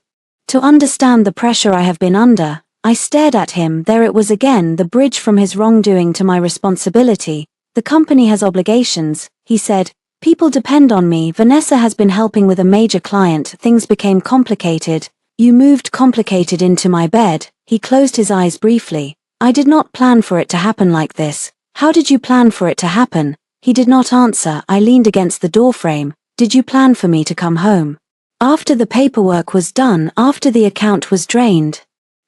to understand the pressure I have been under." I stared at him. There it was again, the bridge from his wrongdoing to my responsibility. "The company has obligations," he said. "People depend on me. Vanessa has been helping with a major client. Things became complicated. You moved complicated into my bed." He closed his eyes briefly. "I did not plan for it to happen like this." "How did you plan for it to happen?" He did not answer. I leaned against the doorframe. "Did you plan for me to come home after the paperwork was done, after the account was drained,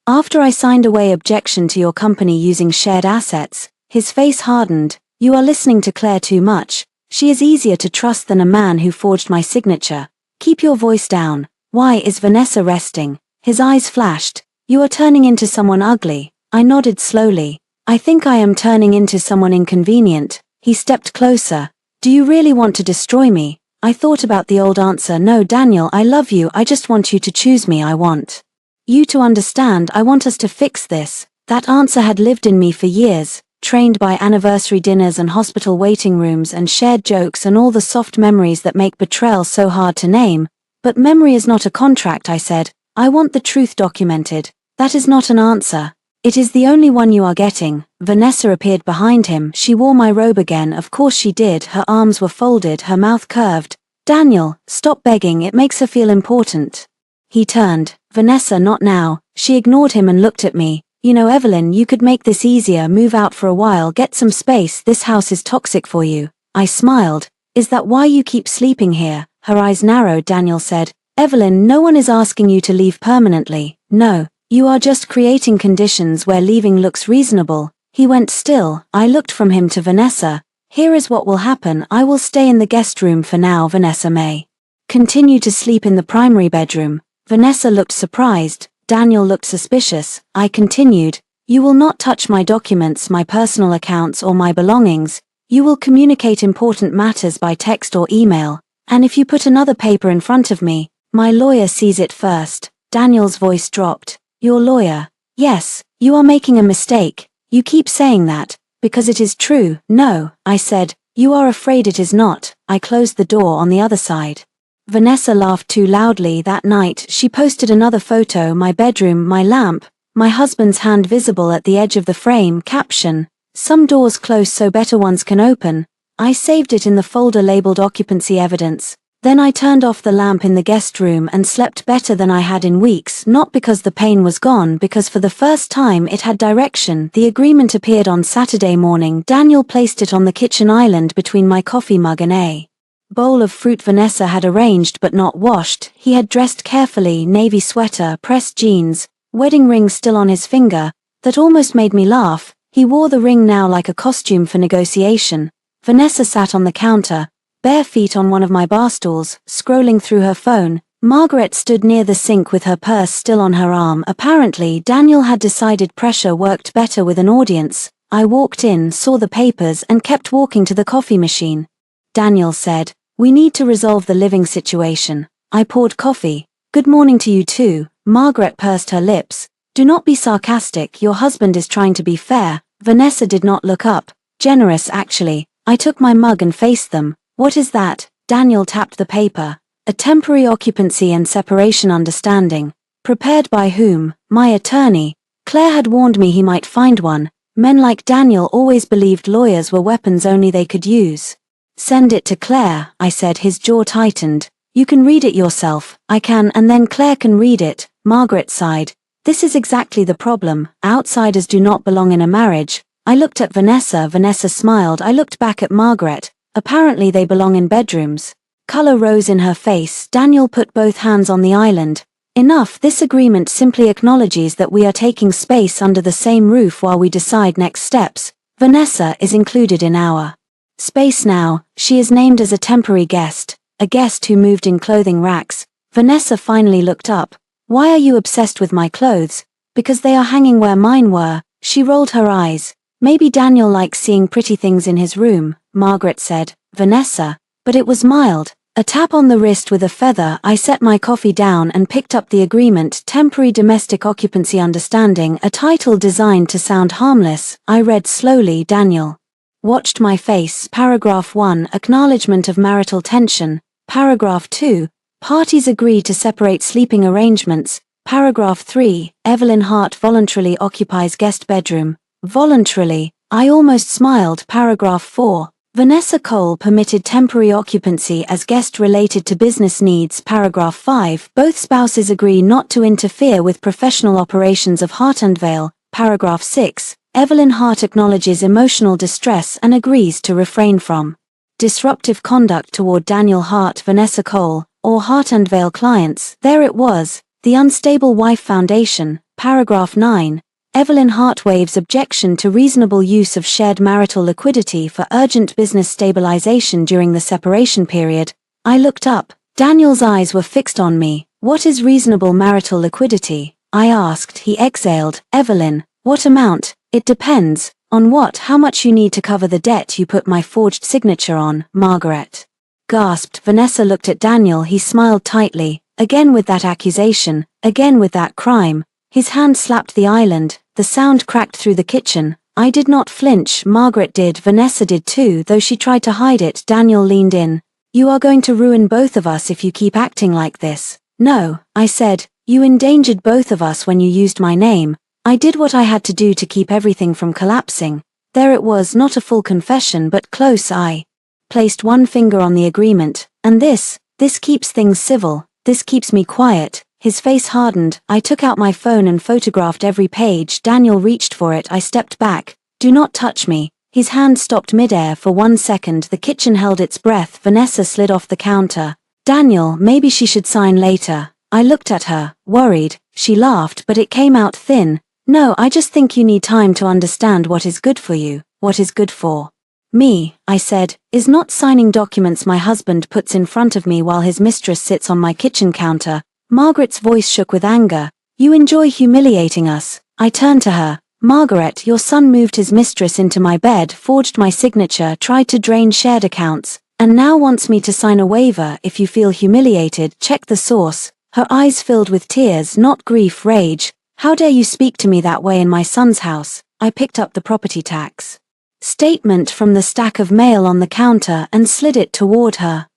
after I signed away objection to your company using shared assets?" His face hardened. "You are listening to Claire too much. She is easier to trust than a man who forged my signature. Keep your voice down. Why is Vanessa resting?" His eyes flashed. "You are turning into someone ugly." I nodded slowly. "I think I am turning into someone inconvenient." He stepped closer. "Do you really want to destroy me?" I thought about the old answer. "No, Daniel, I love you. I just want you to choose me. I want you to understand. I want us to fix this." That answer had lived in me for years, trained by anniversary dinners and hospital waiting rooms and shared jokes and all the soft memories that make betrayal so hard to name. "But memory is not a contract," I said. "I want the truth documented." "That is not an answer. It is the only one you are getting." Vanessa appeared behind him. She wore my robe again. Of course she did. Her arms were folded, her mouth curved. "Daniel, stop begging. It makes her feel important." He turned. "Vanessa, not now." She ignored him and looked at me. "You know, Evelyn, you could make this easier. Move out for a while, get some space. This house is toxic for you." I smiled. "Is that why you keep sleeping here?" Her eyes narrowed. Daniel said, "Evelyn, no one is asking you to leave permanently. No. You are just creating conditions where leaving looks reasonable." He went still. I looked from him to Vanessa. "Here is what will happen. I will stay in the guest room for now. Vanessa may continue to sleep in the primary bedroom." Vanessa looked surprised. Daniel looked suspicious. I continued, "You will not touch my documents, my personal accounts or my belongings. You will communicate important matters by text or email. And if you put another paper in front of me, my lawyer sees it first." Daniel's voice dropped. "Your lawyer?" "Yes, you are making a mistake. You keep saying that, because it is true." "No," I said, "you are afraid it is not." I closed the door on the other side. Vanessa laughed too loudly. That night, she posted another photo, my bedroom, my lamp, my husband's hand visible at the edge of the frame. Caption, "Some doors close so better ones can open." I saved it in the folder labeled occupancy evidence. Then I turned off the lamp in the guest room and slept better than I had in weeks, not because the pain was gone, because for the first time it had direction. The agreement appeared on Saturday morning. Daniel placed it on the kitchen island between my coffee mug and a bowl of fruit Vanessa had arranged but not washed. He had dressed carefully, navy sweater, pressed jeans, wedding ring still on his finger. That almost made me laugh. He wore the ring now like a costume for negotiation. Vanessa sat on the counter, bare feet on one of my bar stools, scrolling through her phone. Margaret stood near the sink with her purse still on her arm. Apparently, Daniel had decided pressure worked better with an audience. I walked in, saw the papers, and kept walking to the coffee machine. Daniel said, "We need to resolve the living situation." I poured coffee. "Good morning to you too." Margaret pursed her lips. "Do not be sarcastic. Your husband is trying to be fair." Vanessa did not look up. "Generous, actually." I took my mug and faced them. "What is that?" Daniel tapped the paper. "A temporary occupancy and separation understanding." "Prepared by whom?" "My attorney. Claire had warned me he might find one." Men like Daniel always believed lawyers were weapons only they could use. Send it to Claire, I said, his jaw tightened. You can read it yourself. I can, and then Claire can read it. Margaret sighed. This is exactly the problem. Outsiders do not belong in a marriage. I looked at Vanessa. Vanessa smiled. I looked back at Margaret. Apparently they belong in bedrooms. Color rose in her face. Daniel put both hands on the island. Enough, this agreement simply acknowledges that we are taking space under the same roof while we decide next steps. Vanessa is included in our space now. She is named as a temporary guest, a guest who moved in clothing racks. Vanessa finally looked up. Why are you obsessed with my clothes? Because they are hanging where mine were. She rolled her eyes. Maybe Daniel likes seeing pretty things in his room, Margaret said. Vanessa. But it was mild. A tap on the wrist with a feather. I set my coffee down and picked up the agreement. Temporary Domestic Occupancy Understanding, a title designed to sound harmless. I read slowly. Daniel watched my face. Paragraph 1, Acknowledgement of marital tension. Paragraph 2, Parties agree to separate sleeping arrangements. Paragraph 3, Evelyn Hart voluntarily occupies guest bedroom. Voluntarily. I almost smiled. Paragraph 4, Vanessa Cole permitted temporary occupancy as guest related to business needs. Paragraph 5, both spouses agree not to interfere with professional operations of Hartandvale. Paragraph 6, Evelyn Hart acknowledges emotional distress and agrees to refrain from disruptive conduct toward Daniel Hart, Vanessa Cole, or Hartandvale clients. There it was, the Unstable Wife Foundation. Paragraph 9, Evelyn Hart waives objection to reasonable use of shared marital liquidity for urgent business stabilization during the separation period. I looked up. Daniel's eyes were fixed on me. What is reasonable marital liquidity? I asked. He exhaled. Evelyn, what amount? It depends. On what? How much you need to cover the debt you put my forged signature on, Margaret gasped. Vanessa looked at Daniel. He smiled tightly. Again with that accusation. Again with that crime. His hand slapped the island. The sound cracked through the kitchen. I did not flinch. Margaret did. Vanessa did too, though she tried to hide it. Daniel leaned in. You are going to ruin both of us if you keep acting like this. No, I said. You endangered both of us when you used my name. I did what I had to do to keep everything from collapsing. There it was, not a full confession but close. I placed one finger on the agreement. And this keeps things civil. This keeps me quiet. His face hardened. I took out my phone and photographed every page. Daniel reached for it. I stepped back. Do not touch me. His hand stopped midair for 1 second. The kitchen held its breath. Vanessa slid off the counter. Daniel, maybe she should sign later. I looked at her, worried. She laughed, but it came out thin. No, I just think you need time to understand what is good for you, what is good for me, I said, is not signing documents my husband puts in front of me while his mistress sits on my kitchen counter. Margaret's voice shook with anger. You enjoy humiliating us. I turned to her. Margaret, your son moved his mistress into my bed, forged my signature, tried to drain shared accounts, and now wants me to sign a waiver. If you feel humiliated, check the source. Her eyes filled with tears, not grief, rage. How dare you speak to me that way in my son's house? I picked up the property tax statement from the stack of mail on the counter and slid it toward her.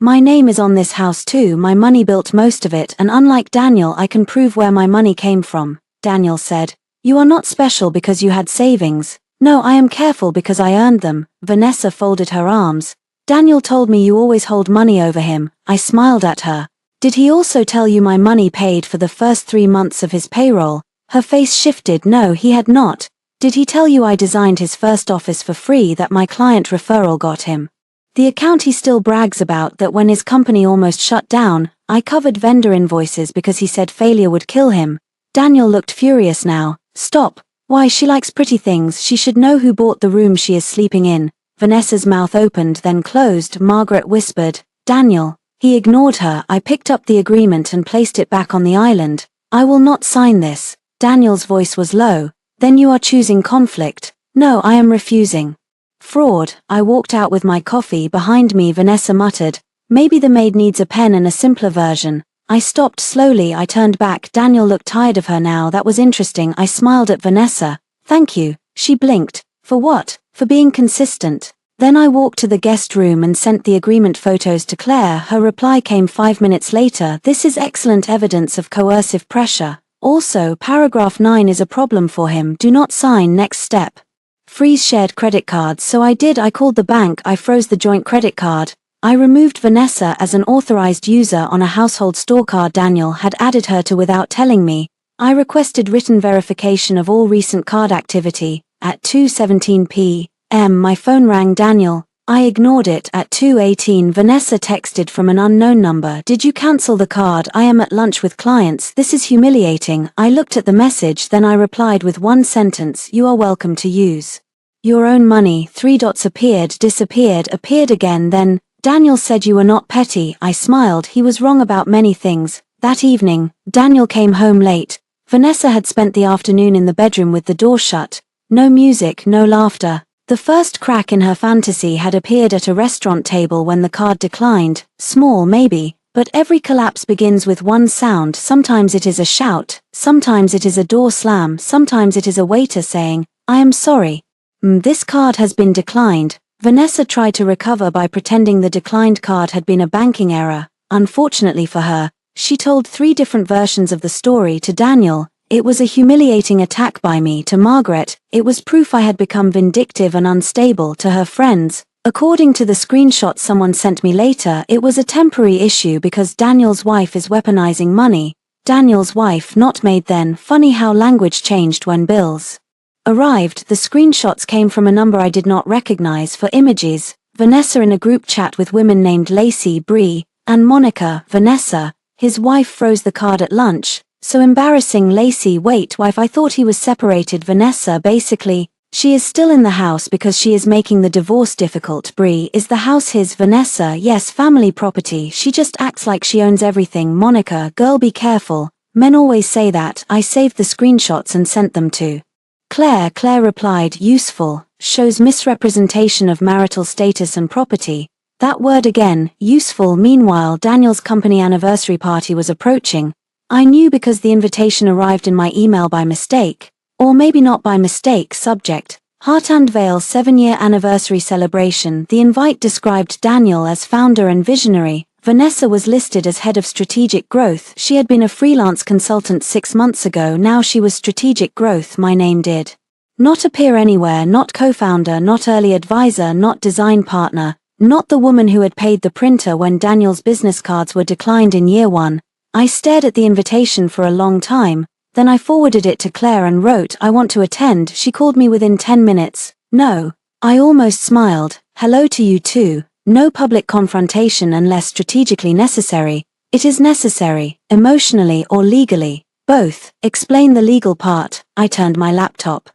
My name is on this house too. My money built most of it, and unlike Daniel, I can prove where my money came from. Daniel said, you are not special because you had savings. No, I am careful because I earned them. Vanessa folded her arms. Daniel told me you always hold money over him. I smiled at her. Did he also tell you my money paid for the first 3 months of his payroll? Her face shifted. No, he had not. Did he tell you I designed his first office for free, that my client referral got him the account he still brags about, that when his company almost shut down, I covered vendor invoices because he said failure would kill him? Daniel looked furious now. Stop. Why, she likes pretty things. She should know who bought the room she is sleeping in. Vanessa's mouth opened then closed. Margaret whispered, Daniel. He ignored her. I picked up the agreement and placed it back on the island. I will not sign this. Daniel's voice was low. Then you are choosing conflict. No, I am refusing. Fraud. I walked out with my coffee. Behind me, Vanessa muttered, maybe the maid needs a pen and a simpler version. I stopped slowly. I turned back. Daniel looked tired of her now. That was interesting. I smiled at Vanessa. Thank you. She blinked. For what? For being consistent. Then I walked to the guest room and sent the agreement photos to Claire. Her reply came 5 minutes later. This is excellent evidence of coercive pressure. Also, paragraph 9 is a problem for him. Do not sign. Next step. Freeze shared credit cards. So I did. I called the bank. I froze the joint credit card. I removed Vanessa as an authorized user on a household store card Daniel had added her to without telling me. I requested written verification of all recent card activity. At 2:17 p.m. my phone rang. Daniel. I ignored it. At 2:18 Vanessa texted from an unknown number. Did you cancel the card? I am at lunch with clients. This is humiliating. I looked at the message, then I replied with one sentence. You are welcome to use your own money. 3 dots appeared, disappeared, appeared again. Then Daniel said you were not petty. I smiled. He was wrong about many things. That evening, Daniel came home late. Vanessa had spent the afternoon in the bedroom with the door shut. No music, no laughter. The first crack in her fantasy had appeared at a restaurant table when the card declined. Small maybe, but every collapse begins with one sound. Sometimes it is a shout, sometimes it is a door slam, sometimes it is a waiter saying, I am sorry. This card has been declined. Vanessa tried to recover by pretending the declined card had been a banking error. Unfortunately for her, she told 3 different versions of the story to Daniel. It was a humiliating attack by me. To Margaret, it was proof I had become vindictive and unstable. To her friends, according to the screenshot someone sent me later, it was a temporary issue because Daniel's wife is weaponizing money. Daniel's wife, not Maid. Then, funny how language changed when bills arrived. The screenshots came from a number I did not recognize. For images, Vanessa in a group chat with women named Lacey, Bree, and Monica. Vanessa, his wife froze the card at lunch. So embarrassing. Lacey, wait, wife, I thought he was separated. Vanessa, basically, she is still in the house because she is making the divorce difficult. Bree, is the house his? Vanessa, yes, family property. She just acts like she owns everything. Monica, girl, be careful. Men always say that. I saved the screenshots and sent them to Claire. Claire replied, useful, shows misrepresentation of marital status and property. That word again, useful. Meanwhile, Daniel's company anniversary party was approaching. I knew because the invitation arrived in my email by mistake. Or maybe not by mistake. Subject, Heart and Vale 7-year anniversary celebration. The invite described Daniel as founder and visionary. Vanessa was listed as head of strategic growth. She had been a freelance consultant 6 months ago. Now she was strategic growth. My name did not appear anywhere. Not co-founder, not early advisor, not design partner, not the woman who had paid the printer when Daniel's business cards were declined in year 1. I stared at the invitation for a long time, then I forwarded it to Claire and wrote, I want to attend. She called me within 10 minutes. No. I almost smiled. Hello to you too. No public confrontation unless strategically necessary. It is necessary, emotionally or legally. Both. Explain the legal part. I turned my laptop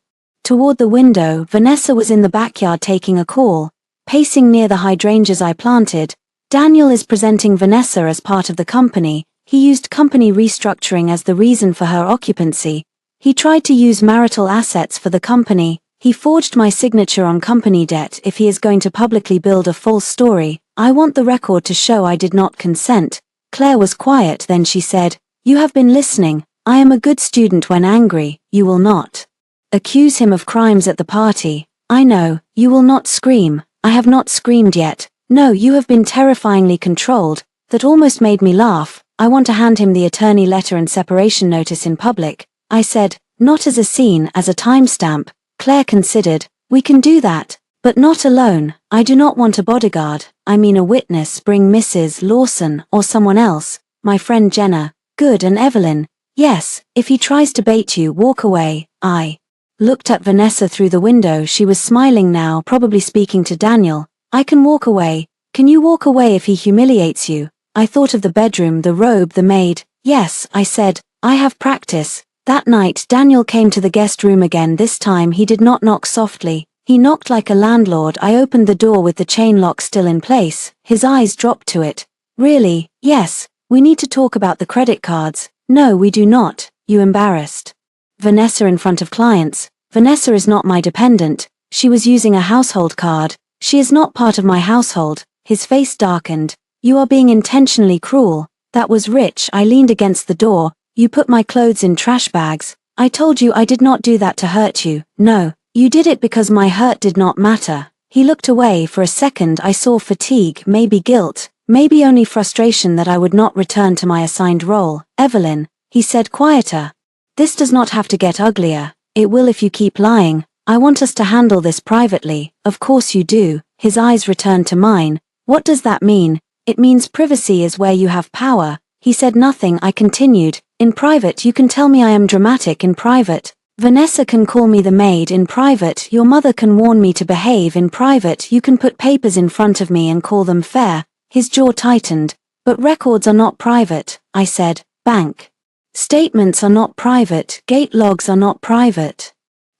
toward the window. Vanessa was in the backyard taking a call, pacing near the hydrangeas I planted. Daniel is presenting Vanessa as part of the company. He used company restructuring as the reason for her occupancy. He tried to use marital assets for the company. He forged my signature on company debt. If he is going to publicly build a false story, I want the record to show I did not consent. Claire was quiet, then she said, you have been listening. I am a good student when angry. You will not accuse him of crimes at the party. I know, you will not scream. I have not screamed yet. No, you have been terrifyingly controlled. That almost made me laugh. I want to hand him the attorney letter and separation notice in public. I said, not as a scene, as a timestamp. Claire considered, we can do that, but not alone. I do not want a bodyguard. I mean a witness. Bring Mrs. Lawson or someone else. My friend Jenna. Good. And Evelyn. Yes, if he tries to bait you, walk away. I looked at Vanessa through the window. She was smiling now, probably speaking to Daniel. I can walk away. Can you walk away if he humiliates you? I thought of the bedroom, the robe, the maid. Yes, I said, I have practice. That night Daniel came to the guest room again. This time he did not knock softly. He knocked like a landlord. I opened the door with the chain lock still in place. His eyes dropped to it. Really? Yes. We need to talk about the credit cards. No, we do not. You embarrassed Vanessa in front of clients. Vanessa is not my dependent. She was using a household card. She is not part of my household. His face darkened. You are being intentionally cruel. That was rich. I leaned against the door. You put my clothes in trash bags. I told you I did not do that to hurt you. No, you did it because my hurt did not matter. He looked away. For a second I saw fatigue, maybe guilt, maybe only frustration that I would not return to my assigned role. Evelyn, he said quieter. This does not have to get uglier. It will if you keep lying. I want us to handle this privately. Of course you do. His eyes returned to mine. What does that mean? It means privacy is where you have power. He said nothing. I continued. In private you can tell me I am dramatic in private. Vanessa can call me the maid in private. Your mother can warn me to behave in private. You can put papers in front of me and call them fair. His jaw tightened. But records are not private, I said. Bank statements are not private. Gate logs are not private.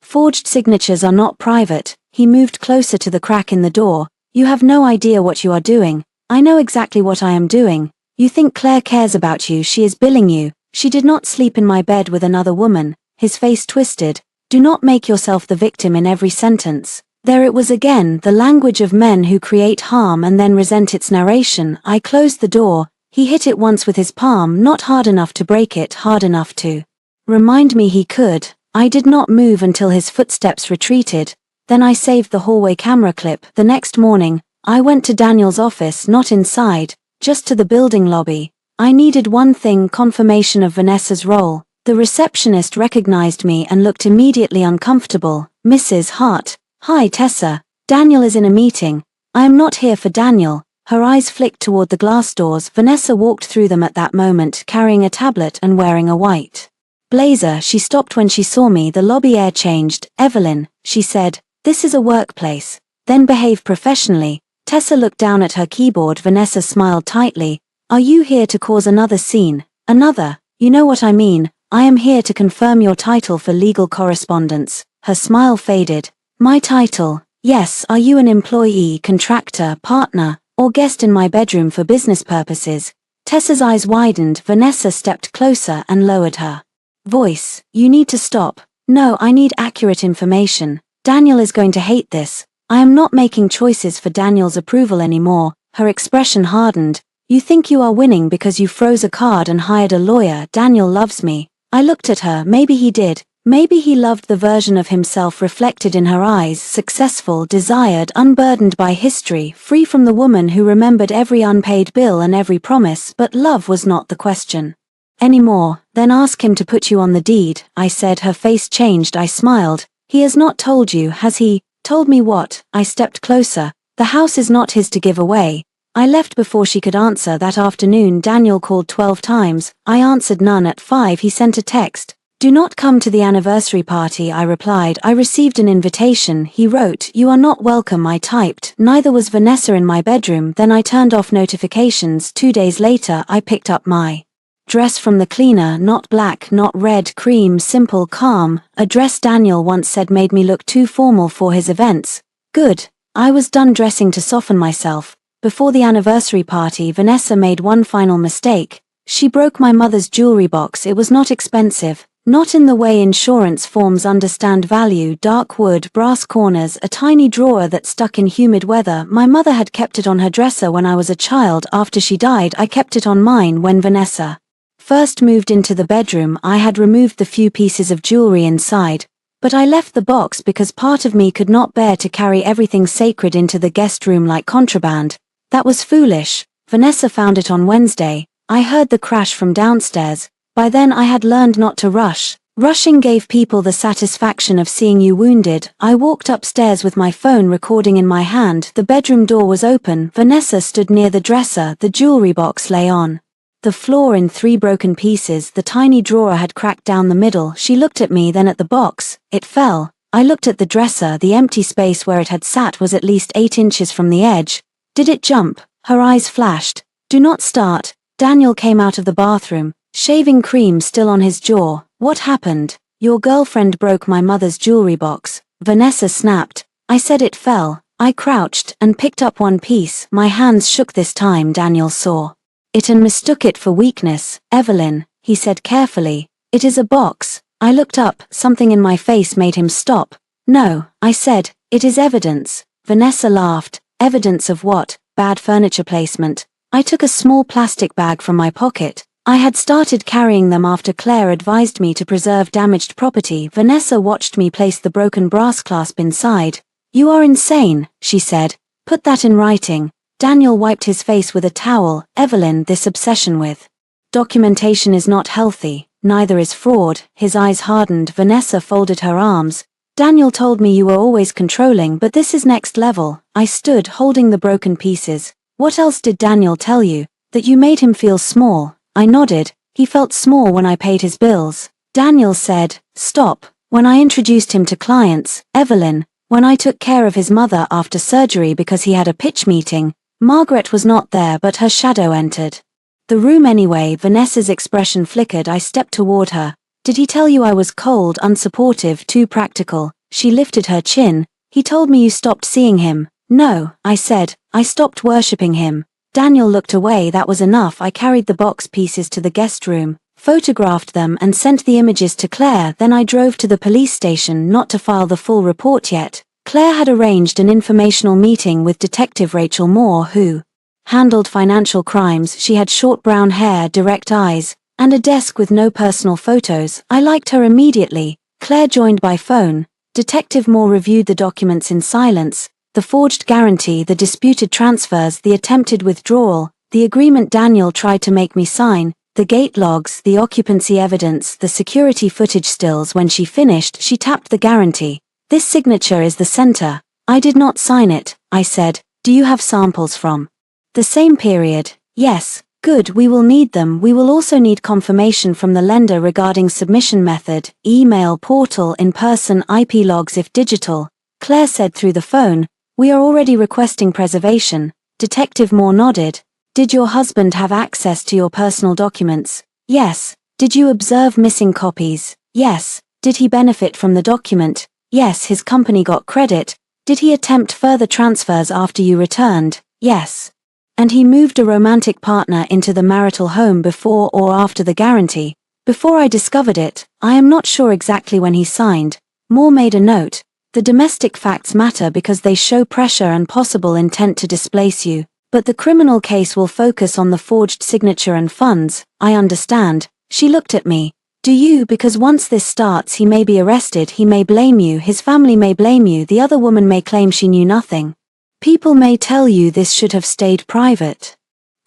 Forged signatures are not private. He moved closer to the crack in the door. You have no idea what you are doing. I know exactly what I am doing. You think Claire cares about you. She is billing you. She did not sleep in my bed with another woman. His face twisted. Do not make yourself the victim in every sentence. There it was again, the language of men who create harm and then resent its narration. I closed the door. He hit it once with his palm, not hard enough to break it, hard enough to remind me he could. I did not move until his footsteps retreated. Then I saved the hallway camera clip. The next morning, I went to Daniel's office, not inside, just to the building lobby. I needed one thing, confirmation of Vanessa's role. The receptionist recognized me and looked immediately uncomfortable. Mrs. Hart. Hi Tessa. Daniel is in a meeting. I am not here for Daniel. Her eyes flicked toward the glass doors. Vanessa walked through them at that moment, carrying a tablet and wearing a white blazer. She stopped when she saw me. The lobby air changed. Evelyn, she said, this is a workplace. Then behave professionally. Tessa looked down at her keyboard. Vanessa smiled tightly. Are you here to cause another scene? Another? You know what I mean. I am here to confirm your title for legal correspondence. Her smile faded. My title? Yes. Are you an employee, contractor, partner, or guest in my bedroom for business purposes? Tessa's eyes widened. Vanessa stepped closer and lowered her voice. You need to stop. No, I need accurate information. Daniel is going to hate this. I am not making choices for Daniel's approval anymore. Her expression hardened. You think you are winning because you froze a card and hired a lawyer. Daniel loves me. I looked at her. Maybe he did. Maybe he loved the version of himself reflected in her eyes, successful, desired, unburdened by history, free from the woman who remembered every unpaid bill and every promise. But love was not the question anymore. Then ask him to put you on the deed, I said. Her face changed. I smiled. He has not told you, has he? Told me what? I stepped closer. The house is not his to give away. I left before she could answer. That afternoon Daniel called 12 times. I answered none. At 5 he sent a text. Do not come to the anniversary party. I replied. I received an invitation. He wrote, you are not welcome. I typed. Neither was Vanessa in my bedroom. Then I turned off notifications. 2 days later I picked up my dress from the cleaner. Not black, not red, cream, simple, calm. A dress Daniel once said made me look too formal for his events. Good. I was done dressing to soften myself. Before the anniversary party, Vanessa made one final mistake. She broke my mother's jewelry box. It was not expensive. Not in the way insurance forms understand value. Dark wood, brass corners, a tiny drawer that stuck in humid weather. My mother had kept it on her dresser when I was a child. After she died, I kept it on mine. When Vanessa first moved into the bedroom, I had removed the few pieces of jewelry inside. But I left the box because part of me could not bear to carry everything sacred into the guest room like contraband. That was foolish. Vanessa found it on Wednesday. I heard the crash from downstairs. By then I had learned not to rush. Rushing gave people the satisfaction of seeing you wounded. I walked upstairs with my phone recording in my hand. The bedroom door was open. Vanessa stood near the dresser. The jewelry box lay on the floor in 3 broken pieces. The tiny drawer had cracked down the middle. She looked at me, then at the box. It fell. I looked at the dresser. The empty space where it had sat was at least 8 inches from the edge. Did it jump? Her eyes flashed. Do not start. Daniel came out of the bathroom, shaving cream still on his jaw. What happened? Your girlfriend broke my mother's jewelry box. Vanessa snapped. I said it fell. I crouched and picked up one piece. My hands shook this time. Daniel saw it and mistook it for weakness. Evelyn, he said carefully. It is a box. I looked up. Something in my face made him stop. No, I said, it is evidence. Vanessa laughed. Evidence of what? Bad furniture placement. I took a small plastic bag from my pocket. I had started carrying them after Claire advised me to preserve damaged property. Vanessa watched me place the broken brass clasp inside. You are insane, she said. Put that in writing. Daniel wiped his face with a towel. Evelyn, this obsession with documentation is not healthy. Neither is fraud. His eyes hardened. Vanessa folded her arms. Daniel told me you were always controlling, but this is next level. I stood, holding the broken pieces. What else did Daniel tell you? That you made him feel small. I nodded. He felt small when I paid his bills. Daniel said, stop. When I introduced him to clients, Evelyn, when I took care of his mother after surgery because he had a pitch meeting, Margaret was not there but her shadow entered the room anyway. Vanessa's expression flickered. I stepped toward her. Did he tell you I was cold, unsupportive, too practical? She lifted her chin. He told me you stopped seeing him. No, I said, I stopped worshipping him. Daniel looked away. That was enough. I carried the box pieces to the guest room, photographed them and sent the images to Claire. Then I drove to the police station, not to file the full report yet. Claire had arranged an informational meeting with Detective Rachel Moore, who handled financial crimes. She had short brown hair, direct eyes, and a desk with no personal photos. I liked her immediately. Claire joined by phone. Detective Moore reviewed the documents in silence. The forged guarantee, the disputed transfers, the attempted withdrawal, the agreement Daniel tried to make me sign, the gate logs, the occupancy evidence, the security footage stills. When she finished, she tapped the guarantee. This signature is the center. I did not sign it, I said. Do you have samples from the same period? Yes. Good, we will need them. We will also need confirmation from the lender regarding submission method, email, portal, in-person, IP logs if digital. Claire said through the phone, we are already requesting preservation. Detective Moore nodded. Did your husband have access to your personal documents? Yes. Did you observe missing copies? Yes. Did he benefit from the document? Yes. His company got credit. Did he attempt further transfers after you returned? Yes. And he moved a romantic partner into the marital home before or after the guarantee? Before I discovered it. I am not sure exactly when he signed. Moore made a note. The domestic facts matter because they show pressure and possible intent to displace you. But the criminal case will focus on the forged signature and funds. I understand. She looked at me. Do you? Because once this starts, he may be arrested, he may blame you, his family may blame you, the other woman may claim she knew nothing. People may tell you this should have stayed private.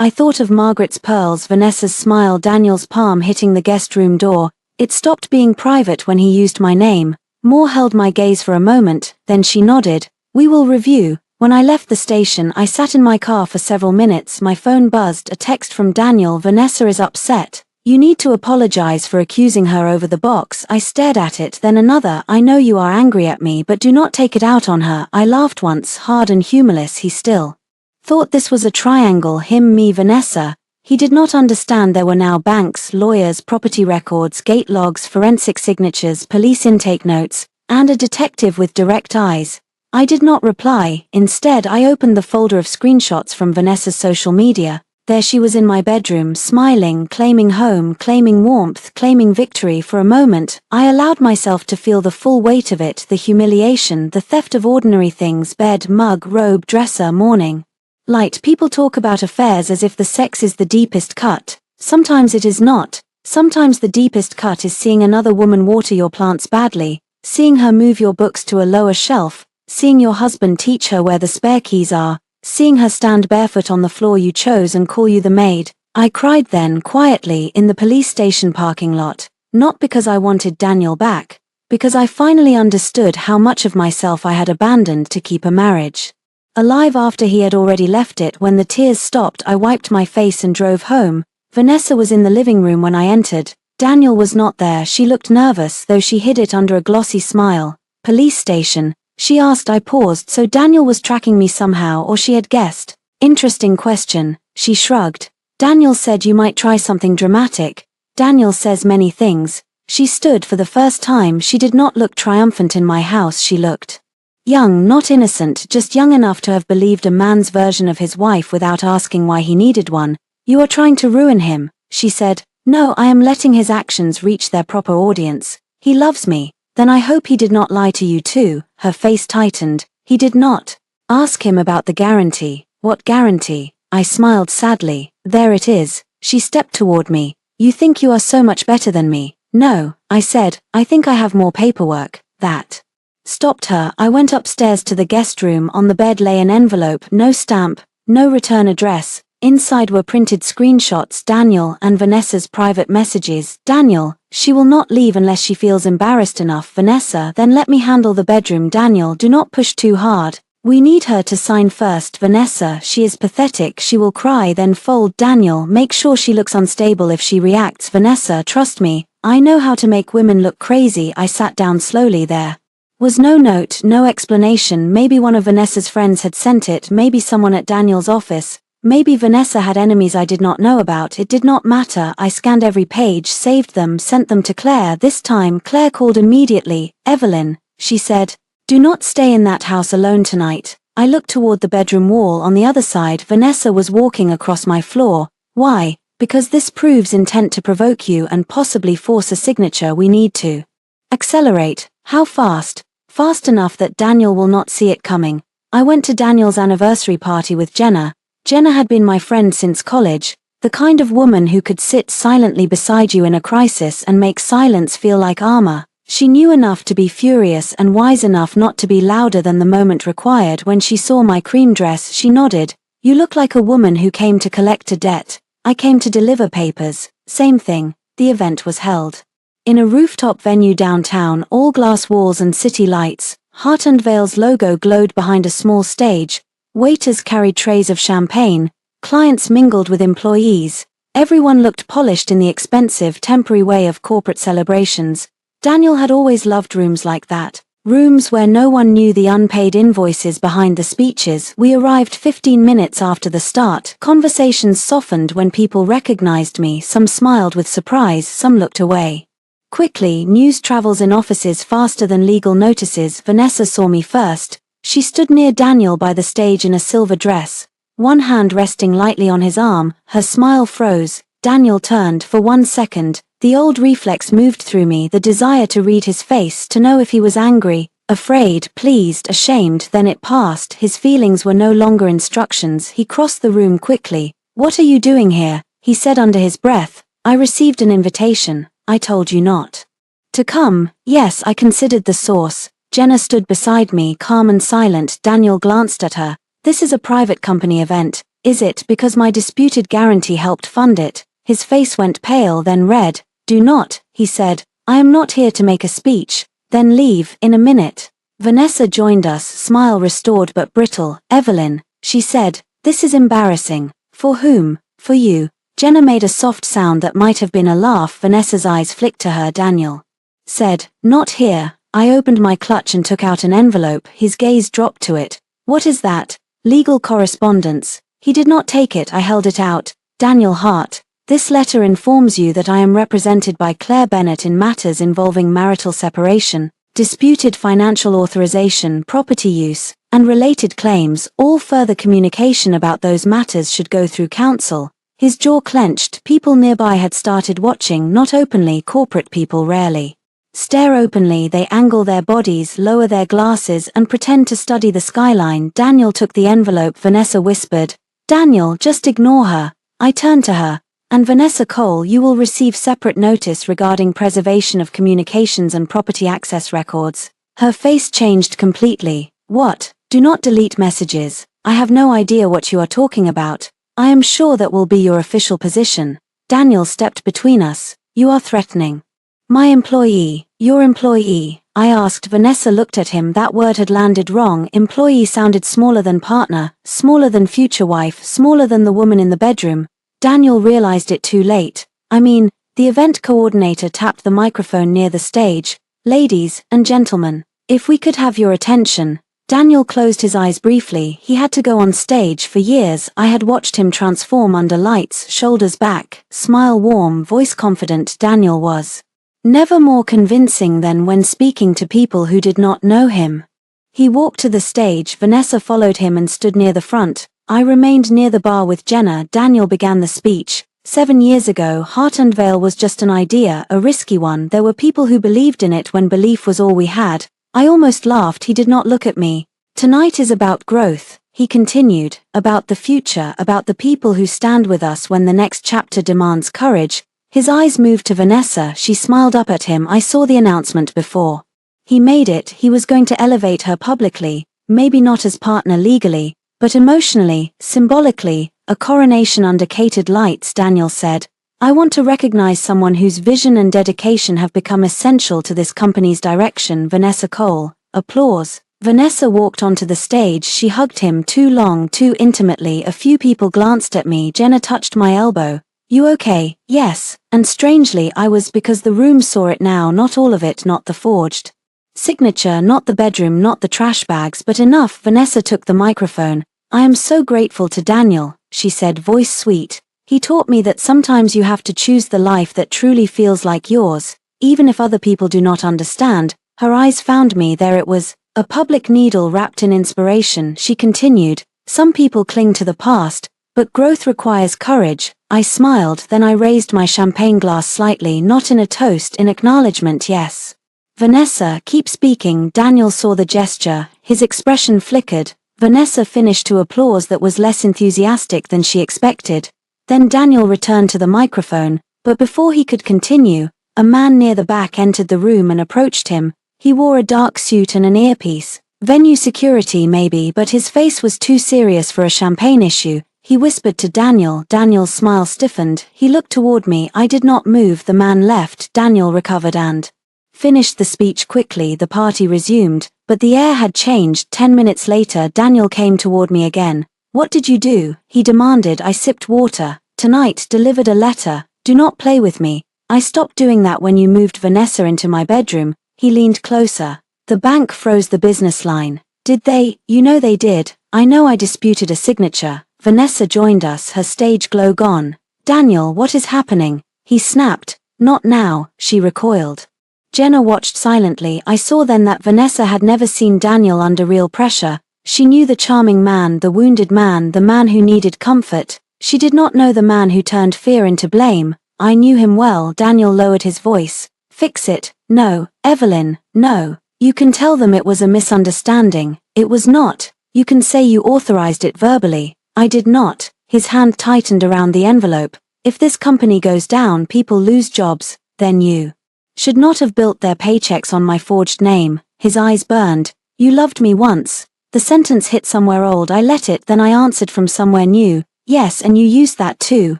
I thought of Margaret's pearls, Vanessa's smile, Daniel's palm hitting the guest room door. It stopped being private when he used my name. Moore held my gaze for a moment, then she nodded. We will review. When I left the station, I sat in my car for several minutes. My phone buzzed, a text from Daniel. Vanessa is upset. You need to apologize for accusing her over the box. I stared at it, then another. I know you are angry at me, but do not take it out on her. I laughed once, hard and humorless. He still thought this was a triangle, him, me, Vanessa. He did not understand there were now banks, lawyers, property records, gate logs, forensic signatures, police intake notes, and a detective with direct eyes. I did not reply. Instead, I opened the folder of screenshots from Vanessa's social media. There she was in my bedroom, smiling, claiming home, claiming warmth, claiming victory. For a moment, I allowed myself to feel the full weight of it, the humiliation, the theft of ordinary things, bed, mug, robe, dresser, morning light. People talk about affairs as if the sex is the deepest cut. Sometimes it is not. Sometimes the deepest cut is seeing another woman water your plants badly, seeing her move your books to a lower shelf, seeing your husband teach her where the spare keys are, seeing her stand barefoot on the floor you chose and call you the maid. I cried then, quietly, in the police station parking lot, not because I wanted Daniel back, because I finally understood how much of myself I had abandoned to keep a marriage alive after he had already left it. When the tears stopped, I wiped my face and drove home. Vanessa was in the living room when I entered. Daniel was not there. She looked nervous, though she hid it under a glossy smile. Police station, she asked. I paused. So Daniel was tracking me somehow, or she had guessed. Interesting question. She shrugged. Daniel said you might try something dramatic. Daniel says many things. She stood for the first time. She did not look triumphant in my house. She looked young, not innocent, just young enough to have believed a man's version of his wife without asking why he needed one. You are trying to ruin him, she said. No, I am letting his actions reach their proper audience. He loves me. Then I hope he did not lie to you too. Her face tightened. He did not. Ask him about the guarantee. What guarantee? I smiled sadly. There it is. She stepped toward me. You think you are so much better than me. No, I said, I think I have more paperwork. That stopped her. I went upstairs to the guest room. On the bed lay an envelope, no stamp, no return address, Inside were printed screenshots, Daniel and Vanessa's private messages. Daniel, she will not leave unless she feels embarrassed enough. Vanessa, then let me handle the bedroom. Daniel, do not push too hard. We need her to sign first. Vanessa, she is pathetic, she will cry then fold. Daniel, make sure she looks unstable if she reacts. Vanessa, trust me, I know how to make women look crazy. I sat down slowly. There was no note, no explanation. Maybe one of Vanessa's friends had sent it, maybe someone at Daniel's office. Maybe Vanessa had enemies I did not know about. It did not matter. I scanned every page, saved them, sent them to Claire. This time Claire called immediately. Evelyn, she said, do not stay in that house alone tonight. I looked toward the bedroom wall on the other side. Vanessa was walking across my floor. Why? Because this proves intent to provoke you and possibly force a signature. We need to accelerate. How fast? Fast enough that Daniel will not see it coming. I went to Daniel's anniversary party with Jenna. Jenna had been my friend since college, the kind of woman who could sit silently beside you in a crisis and make silence feel like armor. She knew enough to be furious and wise enough not to be louder than the moment required. When she saw my cream dress, she nodded. You look like a woman who came to collect a debt. I came to deliver papers. Same thing. The event was held in a rooftop venue downtown, all glass walls and city lights. Heart and Vale's logo glowed behind a small stage. Waiters carried trays of champagne, clients mingled with employees. Everyone looked polished in the expensive, temporary way of corporate celebrations. Daniel had always loved rooms like that, rooms where no one knew the unpaid invoices behind the speeches. We arrived 15 minutes after the start. Conversations softened when people recognized me. Some smiled with surprise, some looked away. Quickly, news travels in offices faster than legal notices. Vanessa saw me first. She stood near Daniel by the stage in a silver dress, one hand resting lightly on his arm. Her smile froze. Daniel turned. For 1 second, the old reflex moved through me, the desire to read his face, to know if he was angry, afraid, pleased, ashamed. Then it passed. His feelings were no longer instructions. He crossed the room quickly. What are you doing here? He said under his breath. I received an invitation. I told you not to come. Yes, I considered the source. Jenna stood beside me, calm and silent. Daniel glanced at her. This is a private company event, is it? Because my disputed guarantee helped fund it. His face went pale, then red. Do not, he said. I am not here to make a speech. Then leave, in a minute. Vanessa joined us, smile restored but brittle. Evelyn, she said, this is embarrassing. For whom? For you. Jenna made a soft sound that might have been a laugh. Vanessa's eyes flicked to her. Daniel said, not here. I opened my clutch and took out an envelope. His gaze dropped to it. What is that? Legal correspondence. He did not take it. I held it out. Daniel Hart, this letter informs you that I am represented by Claire Bennett in matters involving marital separation, disputed financial authorization, property use, and related claims. All further communication about those matters should go through counsel. His jaw clenched. People nearby had started watching, not openly. Corporate people rarely stare openly. They angle their bodies, lower their glasses, and pretend to study the skyline. Daniel took the envelope. Vanessa whispered, Daniel, just ignore her. I turned to her. And Vanessa Cole, you will receive separate notice regarding preservation of communications and property access records. Her face changed completely. What? Do not delete messages. I have no idea what you are talking about. I am sure that will be your official position. Daniel stepped between us. You are threatening my employee. Your employee? I asked. Vanessa looked at him. That word had landed wrong. Employee sounded smaller than partner, smaller than future wife, smaller than the woman in the bedroom. Daniel realized it too late. I mean, the event coordinator tapped the microphone near the stage. Ladies and gentlemen, if we could have your attention. Daniel closed his eyes briefly. He had to go on stage. For years, I had watched him transform under lights, shoulders back, smile warm, voice confident. Daniel was never more convincing than when speaking to people who did not know him. He walked to the stage. Vanessa followed him and stood near the front. I remained near the bar with Jenna. Daniel began the speech. 7 years ago, Heart and Vale was just an idea, a risky one. There were people who believed in it when belief was all we had. I almost laughed. He did not look at me. Tonight is about growth, he continued, about the future, about the people who stand with us when the next chapter demands courage. His eyes moved to Vanessa. She smiled up at him. I saw the announcement before he made it. He was going to elevate her publicly, maybe not as partner legally, but emotionally, symbolically. a coronation under catered lights, Daniel said. I want to recognize someone whose vision and dedication have become essential to this company's direction, Vanessa Cole. Applause. Vanessa walked onto the stage. She hugged him too long, too intimately. A few people glanced at me. Jenna touched my elbow. You okay? Yes. And strangely I was, because the room saw it now, not all of it, not the forged signature, not the bedroom, not the trash bags, but enough. Vanessa took the microphone. I am so grateful to Daniel, she said, voice sweet. He taught me that sometimes you have to choose the life that truly feels like yours, even if other people do not understand. Her eyes found me. There it was, a public needle wrapped in inspiration. She continued, some people cling to the past, but growth requires courage. I smiled, then I raised my champagne glass slightly, not in a toast, in acknowledgement. Yes. Vanessa, keep speaking. Daniel saw the gesture, his expression flickered. Vanessa finished to applause that was less enthusiastic than she expected. Then Daniel returned to the microphone, but before he could continue, a man near the back entered the room and approached him. He wore a dark suit and an earpiece. Venue security maybe, but his face was too serious for a champagne issue. He whispered to Daniel. Daniel's smile stiffened. He looked toward me. I did not move. The man left. Daniel recovered and finished the speech quickly. The party resumed, but the air had changed. 10 minutes later, Daniel came toward me again. What did you do? He demanded. I sipped water. Tonight, delivered a letter. Do not play with me. I stopped doing that when you moved Vanessa into my bedroom. He leaned closer. The bank froze the business line. Did they? You know they did. I know I disputed a signature. Vanessa joined us, her stage glow gone. Daniel, what is happening? He snapped. Not now, she recoiled. Jenna watched silently. I saw then that Vanessa had never seen Daniel under real pressure. She knew the charming man, the wounded man, the man who needed comfort. She did not know the man who turned fear into blame. I knew him well. Daniel lowered his voice. Fix it. No, Evelyn, no. You can tell them it was a misunderstanding. It was not. You can say you authorized it verbally. I did not. His hand tightened around the envelope. If this company goes down, people lose jobs, then you should not have built their paychecks on my forged name. His eyes burned. You loved me once. The sentence hit somewhere old. I let it, then I answered from somewhere new. Yes, and you used that too.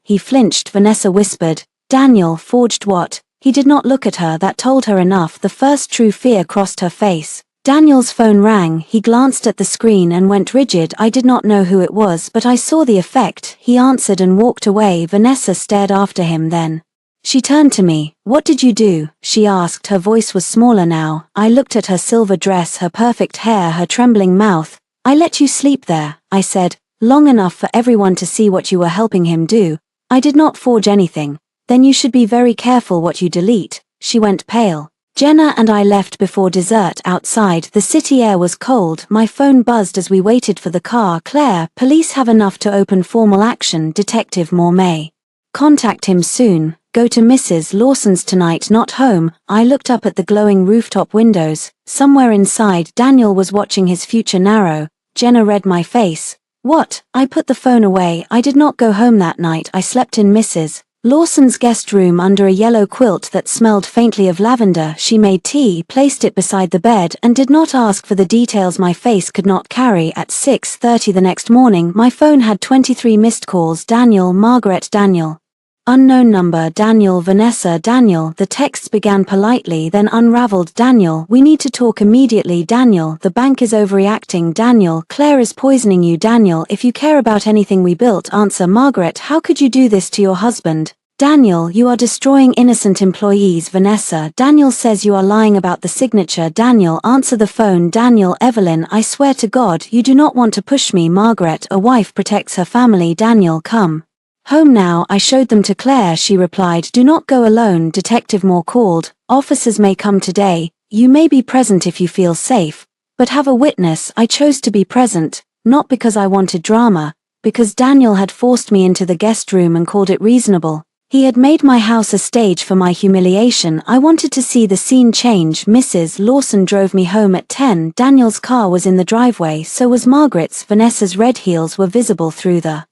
He flinched. Vanessa whispered. Daniel, forged what? He did not look at her. That told her enough. The first true fear crossed her face. Daniel's phone rang. He glanced at the screen and went rigid. I did not know who it was, but I saw the effect. He answered and walked away. Vanessa stared after him. Then she turned to me. What did you do? She asked. Her voice was smaller now. I looked at her silver dress, her perfect hair, her trembling mouth. I let you sleep there, I said, long enough for everyone to see what you were helping him do. I did not forge anything. Then you should be very careful what you delete. She went pale. Jenna and I left before dessert. Outside, the city air was cold. My phone buzzed as we waited for the car. Claire, police have enough to open formal action. Detective Moore may contact him soon. Go to Mrs. Lawson's tonight, not home. I looked up at the glowing rooftop windows. Somewhere inside, Daniel was watching his future narrow. Jenna read my face. What? I put the phone away. I did not go home that night. I slept in Mrs. Lawson's guest room under a yellow quilt that smelled faintly of lavender. She made tea, placed it beside the bed, and did not ask for the details my face could not carry. At 6:30 the next morning, my phone had 23 missed calls. Daniel, Margaret, Daniel. Unknown number. Daniel, Vanessa, Daniel. The texts began politely, then unraveled. Daniel, we need to talk immediately. Daniel, the bank is overreacting. Daniel, Claire is poisoning you. Daniel, if you care about anything we built, answer. Margaret, how could you do this to your husband? Daniel, you are destroying innocent employees. Vanessa, Daniel says you are lying about the signature. Daniel, answer the phone. Daniel, Evelyn, I swear to God, you do not want to push me. Margaret, a wife protects her family. Daniel, come home now. I showed them to Claire. She replied, do not go alone. Detective Moore called. Officers may come today. You may be present if you feel safe, but have a witness. I chose to be present, not because I wanted drama, because Daniel had forced me into the guest room and called it reasonable. He had made my house a stage for my humiliation. I wanted to see the scene change. Mrs. Lawson drove me home at 10. Daniel's car was in the driveway, so was Margaret's. Vanessa's red heels were visible through the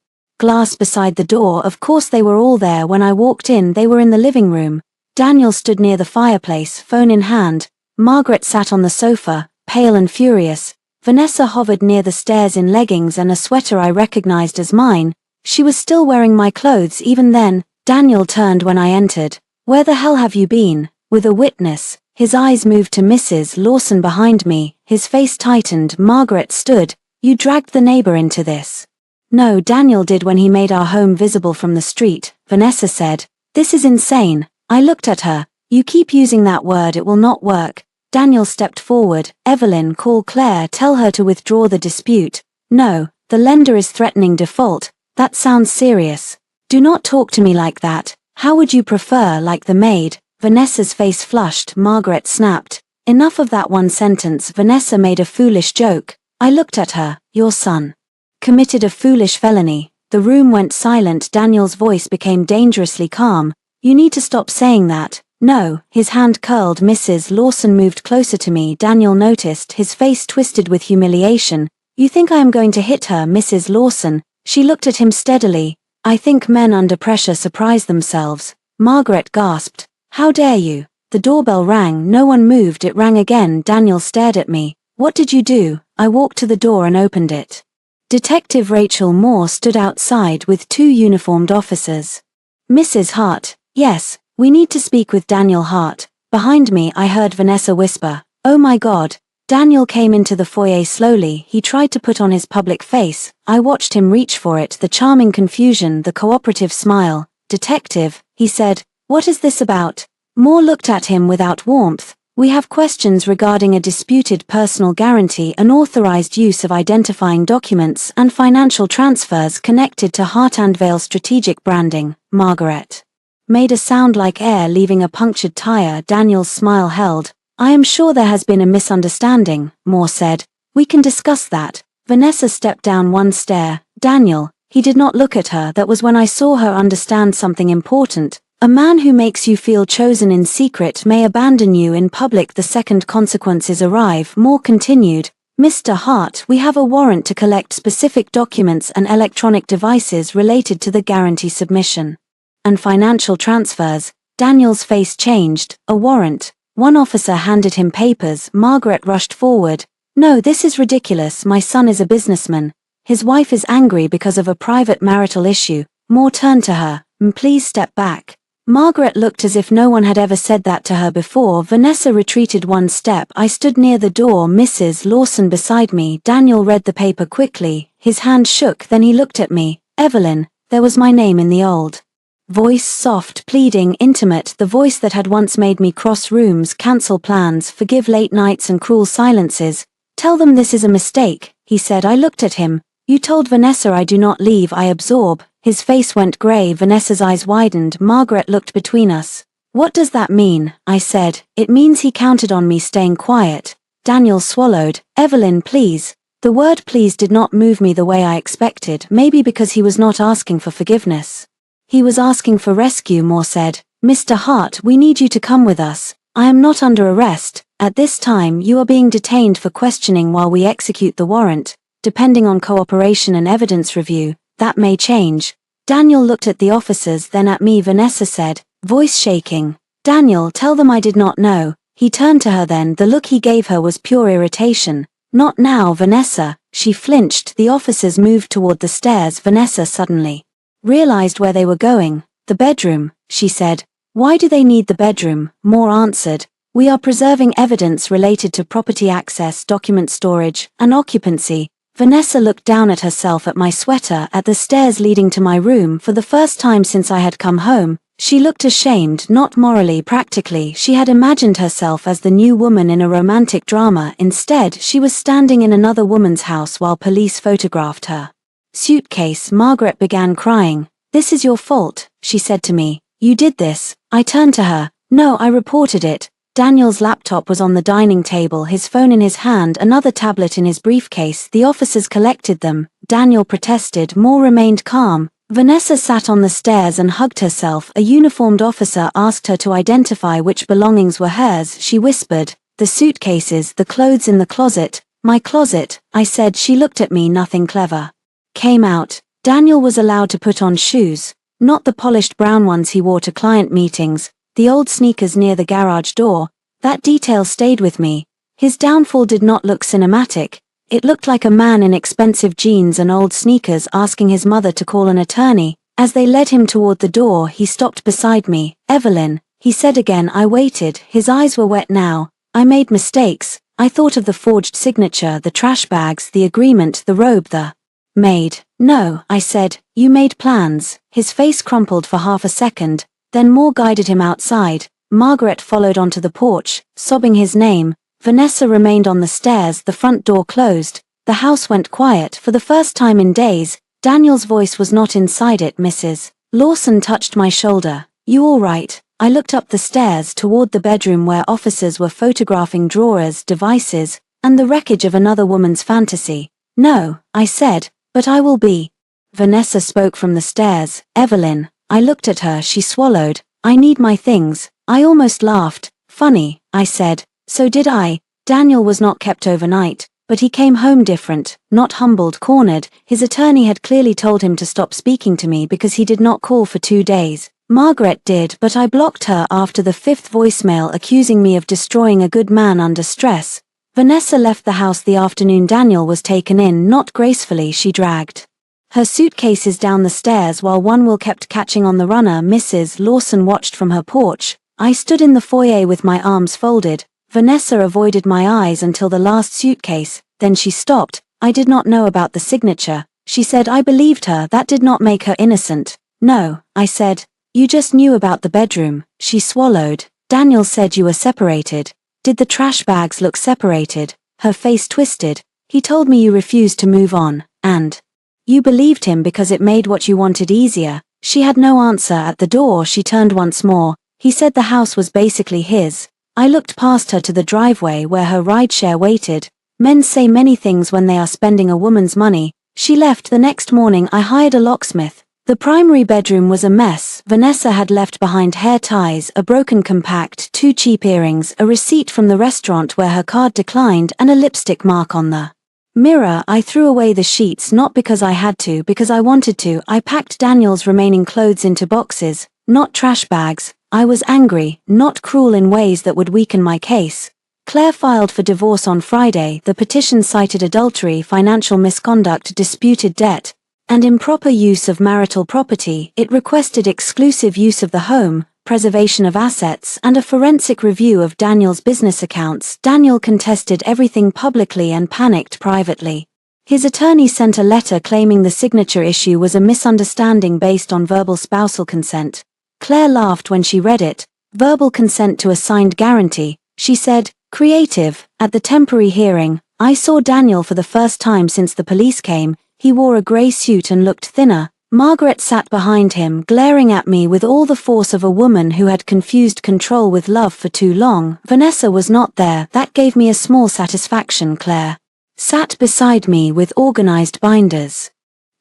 glass beside the door. Of course they were all there. When I walked in, they were in the living room. Daniel stood near the fireplace, phone in hand. Margaret sat on the sofa, pale and furious. Vanessa hovered near the stairs in leggings and a sweater I recognized as mine. She was still wearing my clothes even then. Daniel turned when I entered. "Where the hell have you been?" With a witness. His eyes moved to Mrs. Lawson behind me. His face tightened. Margaret stood. "You dragged the neighbor into this." "No, Daniel did when he made our home visible from the street," Vanessa said. "This is insane." I looked at her. "You keep using that word, it will not work." Daniel stepped forward. "Evelyn, call Claire, tell her to withdraw the dispute." "No, the lender is threatening default." "That sounds serious." "Do not talk to me like that. How would you prefer, like the maid?" Vanessa's face flushed. Margaret snapped. "Enough of that one sentence." Vanessa made a foolish joke. I looked at her. "Your son committed a foolish felony." The room went silent. Daniel's voice became dangerously calm. "You need to stop saying that." "No." His hand curled. Mrs. Lawson moved closer to me. Daniel noticed. His face twisted with humiliation. "You think I am going to hit her, Mrs. Lawson?" She looked at him steadily. "I think men under pressure surprise themselves." Margaret gasped. "How dare you?" The doorbell rang. No one moved. It rang again. Daniel stared at me. "What did you do?" I walked to the door and opened it. Detective Rachel Moore stood outside with 2 uniformed officers. "Mrs. Hart." "Yes, we need to speak with Daniel Hart." Behind me I heard Vanessa whisper, "Oh my God." Daniel came into the foyer slowly. He tried to put on his public face. I watched him reach for it, the charming confusion, the cooperative smile. "Detective," he said, "what is this about?" Moore looked at him without warmth. "We have questions regarding a disputed personal guarantee, unauthorized use of identifying documents, and financial transfers connected to Hart and Vale strategic branding." Margaret made a sound like air leaving a punctured tire. Daniel's smile held. "I am sure there has been a misunderstanding," Moore said. "We can discuss that." Vanessa stepped down one stair. "Daniel." He did not look at her. That was when I saw her understand something important. "A man who makes you feel chosen in secret may abandon you in public the second consequences arrive." Moore continued. "Mr. Hart, we have a warrant to collect specific documents and electronic devices related to the guarantee submission and financial transfers." Daniel's face changed. "A warrant?" One officer handed him papers. Margaret rushed forward. "No, this is ridiculous. My son is a businessman. His wife is angry because of a private marital issue." Moore turned to her. "Please step back." Margaret looked as if no one had ever said that to her before. Vanessa retreated one step. I stood near the door, Mrs. Lawson beside me. Daniel read the paper quickly. His hand shook, then he looked at me. "Evelyn." There was my name in the old voice, soft, pleading, intimate, the voice that had once made me cross rooms, cancel plans, forgive late nights and cruel silences. "Tell them this is a mistake," he said. I looked at him. "You told Vanessa I do not leave, I absorb." His face went gray. Vanessa's eyes widened. Margaret looked between us. "What does that mean?" I said. "It means he counted on me staying quiet." Daniel swallowed. "Evelyn, please." The word please did not move me the way I expected, maybe because he was not asking for forgiveness. He was asking for rescue. Moore said, "Mr. Hart, we need you to come with us. I am not under arrest. At this time you are being detained for questioning while we execute the warrant. Depending on cooperation and evidence review, that may change." Daniel looked at the officers, then at me. Vanessa said, voice shaking, "Daniel, tell them I did not know." He turned to her then. The look he gave her was pure irritation. "Not now, Vanessa." She flinched. The officers moved toward the stairs. Vanessa suddenly realized where they were going. "The bedroom," she said. "Why do they need the bedroom?" Moore answered, "We are preserving evidence related to property access, document storage, and occupancy." Vanessa looked down at herself, at my sweater, at the stairs leading to my room. For the first time since I had come home, she looked ashamed, not morally, practically. She had imagined herself as the new woman in a romantic drama. Instead, she was standing in another woman's house while police photographed her suitcase. Margaret began crying. "This is your fault," she said to me. "You did this." I turned to her. "No, I reported it." Daniel's laptop was on the dining table, his phone in his hand, another tablet in his briefcase. The officers collected them. Daniel protested. Moore remained calm. Vanessa sat on the stairs and hugged herself. A uniformed officer asked her to identify which belongings were hers. She whispered, "The suitcases, the clothes in the closet." "My closet," I said. She looked at me. Nothing clever came out. Daniel was allowed to put on shoes. Not the polished brown ones he wore to client meetings. The old sneakers near the garage door. That detail stayed with me. His downfall did not look cinematic. It looked like a man in expensive jeans and old sneakers asking his mother to call an attorney. As they led him toward the door, he stopped beside me. "Evelyn," he said again. I waited. His eyes were wet now. "I made mistakes. I thought of the forged signature, the trash bags, the agreement, the robe, the maid." "No," I said, "you made plans." His face crumpled for half a second, then more guided him outside. Margaret followed onto the porch, sobbing his name. Vanessa remained on the stairs. The front door closed. The house went quiet. For the first time in days, Daniel's voice was not inside it. "Mrs. Lawson touched my shoulder. You all right?" I looked up the stairs toward the bedroom where officers were photographing drawers, devices, and the wreckage of another woman's fantasy. "No," I said, "but I will be." Vanessa spoke from the stairs. "Evelyn." I looked at her. She swallowed. "I need my things." I almost laughed. "Funny," I said. "So did I." Daniel was not kept overnight, but he came home different, not humbled, cornered. His attorney had clearly told him to stop speaking to me because he did not call for 2 days. Margaret did, but I blocked her after the 5th voicemail accusing me of destroying a good man under stress. Vanessa left the house the afternoon Daniel was taken in. Not gracefully, she dragged her suitcases down the stairs while one wheel kept catching on the runner. Mrs. Lawson watched from her porch. I stood in the foyer with my arms folded. Vanessa avoided my eyes until the last suitcase, then she stopped. "I did not know about the signature," she said. I believed her. That did not make her innocent. "No," I said. "You just knew about the bedroom." She swallowed. "Daniel said you were separated." "Did the trash bags look separated?" Her face twisted. "He told me you refused to move on, and you believed him because it made what you wanted easier." She had no answer. At the door she turned once more. "He said the house was basically his." I looked past her to the driveway where her rideshare waited. Men say many things when they are spending a woman's money. She left. The next morning I hired a locksmith. The primary bedroom was a mess. Vanessa had left behind hair ties, a broken compact, 2 cheap earrings, a receipt from the restaurant where her card declined, and a lipstick mark on the mirror. I threw away the sheets not because I had to, because I wanted to. I packed Daniel's remaining clothes into boxes, not trash bags. I was angry, not cruel in ways that would weaken my case. Claire filed for divorce on Friday. The petition cited adultery, financial misconduct, disputed debt, and improper use of marital property. It requested exclusive use of the home, preservation of assets, and a forensic review of Daniel's business accounts. Daniel contested everything publicly and panicked privately. His attorney sent a letter claiming the signature issue was a misunderstanding based on verbal spousal consent. Claire laughed when she read it. Verbal consent to a signed guarantee, she said. Creative. At the temporary hearing, I saw Daniel for the first time since the police came. He wore a grey suit and looked thinner. Margaret sat behind him, glaring at me with all the force of a woman who had confused control with love for too long. Vanessa was not there. That gave me a small satisfaction. Claire sat beside me with organized binders.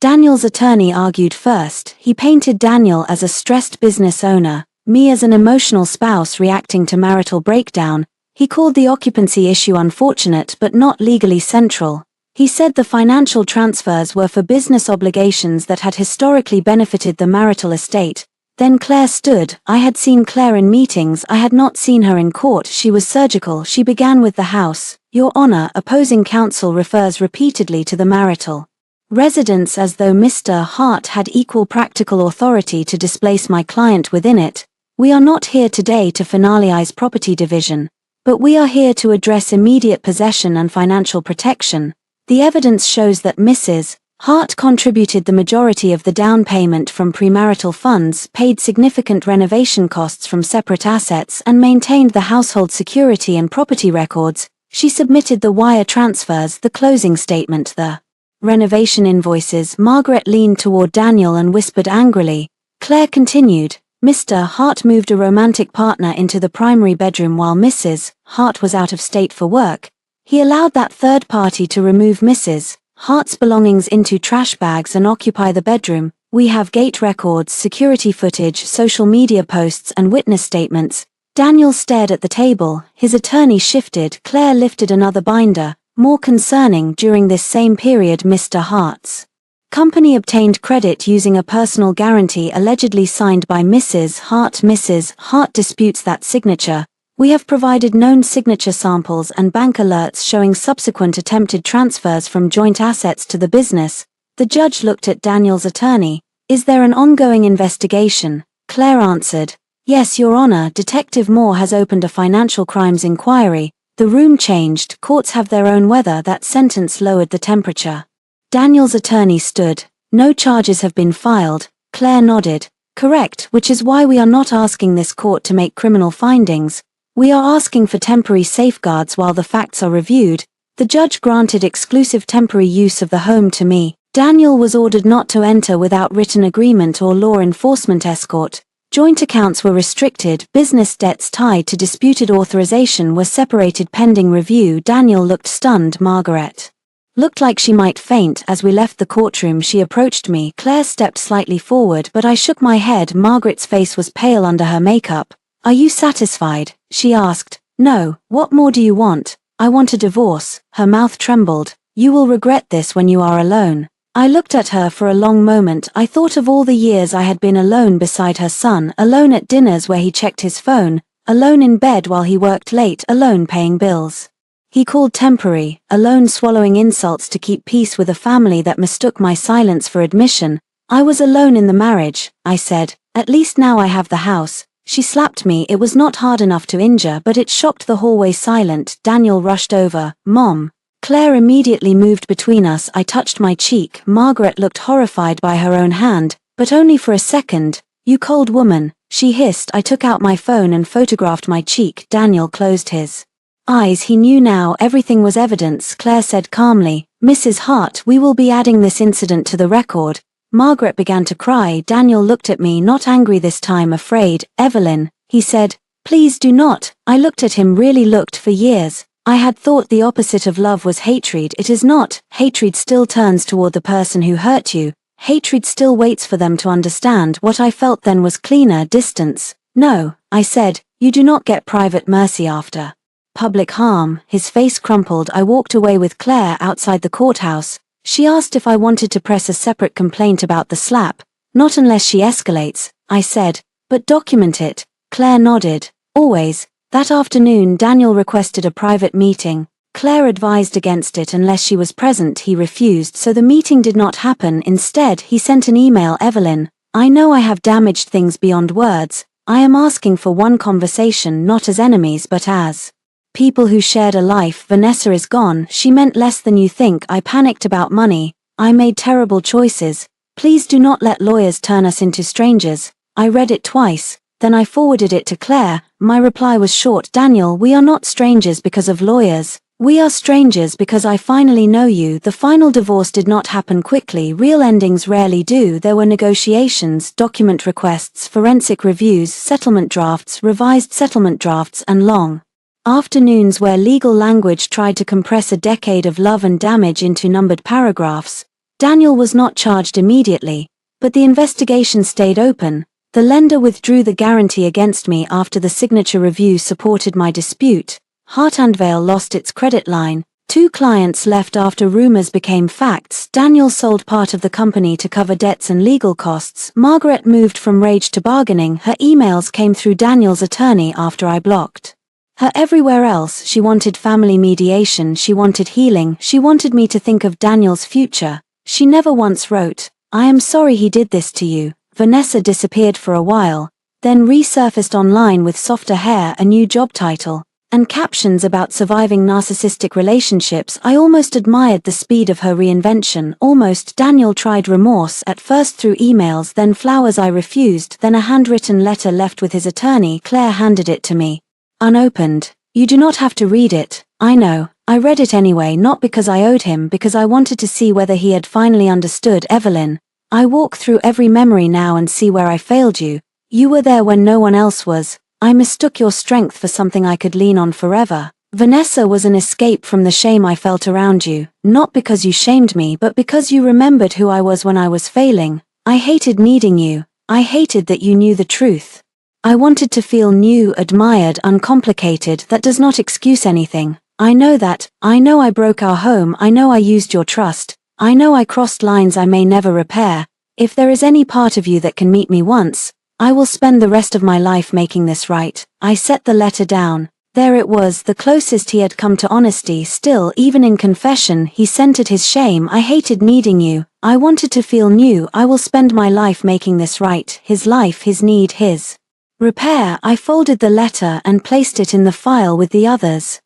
Daniel's attorney argued first. He painted Daniel as a stressed business owner, me as an emotional spouse reacting to marital breakdown. He called the occupancy issue unfortunate but not legally central. He said the financial transfers were for business obligations that had historically benefited the marital estate. Then Claire stood. I had seen Claire in meetings. I had not seen her in court. She was surgical. She began with the house. Your Honor, opposing counsel refers repeatedly to the marital residence as though Mr. Hart had equal practical authority to displace my client within it. We are not here today to finalize property division, but we are here to address immediate possession and financial protection. The evidence shows that Mrs. Hart contributed the majority of the down payment from premarital funds, paid significant renovation costs from separate assets, and maintained the household security and property records. She submitted the wire transfers, the closing statement, the renovation invoices. Margaret leaned toward Daniel and whispered angrily. Claire continued. Mr. Hart moved a romantic partner into the primary bedroom while Mrs. Hart was out of state for work. He allowed that third party to remove Mrs. Hart's belongings into trash bags and occupy the bedroom. We have gate records, security footage, social media posts, and witness statements. Daniel stared at the table. His attorney shifted. Claire lifted another binder. More concerning, during this same period Mr. Hart's company obtained credit using a personal guarantee allegedly signed by Mrs. Hart. Mrs. Hart disputes that signature. We have provided known signature samples and bank alerts showing subsequent attempted transfers from joint assets to the business. The judge looked at Daniel's attorney. Is there an ongoing investigation? Claire answered, Yes, Your Honor. Detective Moore has opened a financial crimes inquiry. The room changed. Courts have their own weather. That sentence lowered the temperature. Daniel's attorney stood. No charges have been filed. Claire nodded. Correct, which is why we are not asking this court to make criminal findings. We are asking for temporary safeguards while the facts are reviewed. The judge granted exclusive temporary use of the home to me. Daniel was ordered not to enter without written agreement or law enforcement escort. Joint accounts were restricted. Business debts tied to disputed authorization were separated pending review. Daniel looked stunned. Margaret looked like she might faint. As we left the courtroom, she approached me. Claire stepped slightly forward, but I shook my head. Margaret's face was pale under her makeup. Are you satisfied? She asked. No. What more do you want? I want a divorce. Her mouth trembled. You will regret this when you are alone. I looked at her for a long moment. I thought of all the years I had been alone beside her son, alone at dinners where he checked his phone, alone in bed while he worked late, alone paying bills he called temporary, alone swallowing insults to keep peace with a family that mistook my silence for admission. I was alone in the marriage, I said. At least now I have the house. She slapped me. It was not hard enough to injure, but it shocked the hallway silent. Daniel rushed over. Mom. Claire immediately moved between us. I touched my cheek. Margaret looked horrified by her own hand, but only for a second. You cold woman, she hissed. I took out my phone and photographed my cheek. Daniel closed his eyes. He knew now. Everything was evidence. Claire said calmly, Mrs. Hart, we will be adding this incident to the record. Margaret began to cry. Daniel looked at me, not angry this time, afraid. Evelyn, he said, please do not. I looked at him, really looked. For years I had thought the opposite of love was hatred. It is not. Hatred still turns toward the person who hurt you. Hatred still waits for them to understand. What I felt then was cleaner distance. No, I said, you do not get private mercy after public harm. His face crumpled. I walked away with Claire outside the courthouse. She asked if I wanted to press a separate complaint about the slap. Not unless she escalates, I said, but document it. Claire nodded. Always. That afternoon Daniel requested a private meeting. Claire advised against it unless she was present. He refused, so the meeting did not happen. Instead, he sent an email. Evelyn, I know I have damaged things beyond words. I am asking for one conversation, not as enemies but as people who shared a life. Vanessa is gone. She meant less than you think. I panicked about money. I made terrible choices. Please do not let lawyers turn us into strangers. I read it twice. Then I forwarded it to Claire. My reply was short. Daniel, we are not strangers because of lawyers. We are strangers because I finally know you. The final divorce did not happen quickly. Real endings rarely do. There were negotiations, document requests, forensic reviews, settlement drafts, revised settlement drafts, and long afternoons where legal language tried to compress a decade of love and damage into numbered paragraphs. Daniel was not charged immediately, but the investigation stayed open. The lender withdrew the guarantee against me after the signature review supported my dispute. Hartandvale lost its credit line. 2 clients left after rumors became facts. Daniel sold part of the company to cover debts and legal costs. Margaret moved from rage to bargaining. Her emails came through Daniel's attorney after I blocked her everywhere else. She wanted family mediation. She wanted healing. She wanted me to think of Daniel's future. She never once wrote, I am sorry he did this to you. Vanessa disappeared for a while, then resurfaced online with softer hair, a new job title, and captions about surviving narcissistic relationships. I almost admired the speed of her reinvention. Almost. Daniel tried remorse, at first through emails, then flowers. I refused, then a handwritten letter left with his attorney. Claire handed it to me, unopened. You do not have to read it. I know. I read it anyway, not because I owed him, because I wanted to see whether he had finally understood. Evelyn, I walk through every memory now and see where I failed you. You were there when no one else was. I mistook your strength for something I could lean on forever. Vanessa was an escape from the shame I felt around you, not because you shamed me but because you remembered who I was when I was failing. I hated needing you. I hated that you knew the truth. I wanted to feel new, admired, uncomplicated. That does not excuse anything. I know that. I know I broke our home. I know I used your trust. I know I crossed lines I may never repair. If there is any part of you that can meet me once, I will spend the rest of my life making this right. I set the letter down. There it was, the closest he had come to honesty. Still, even in confession, he scented his shame. I hated needing you. I wanted to feel new. I will spend my life making this right. His life, his need, his repair. I folded the letter and placed it in the file with the others.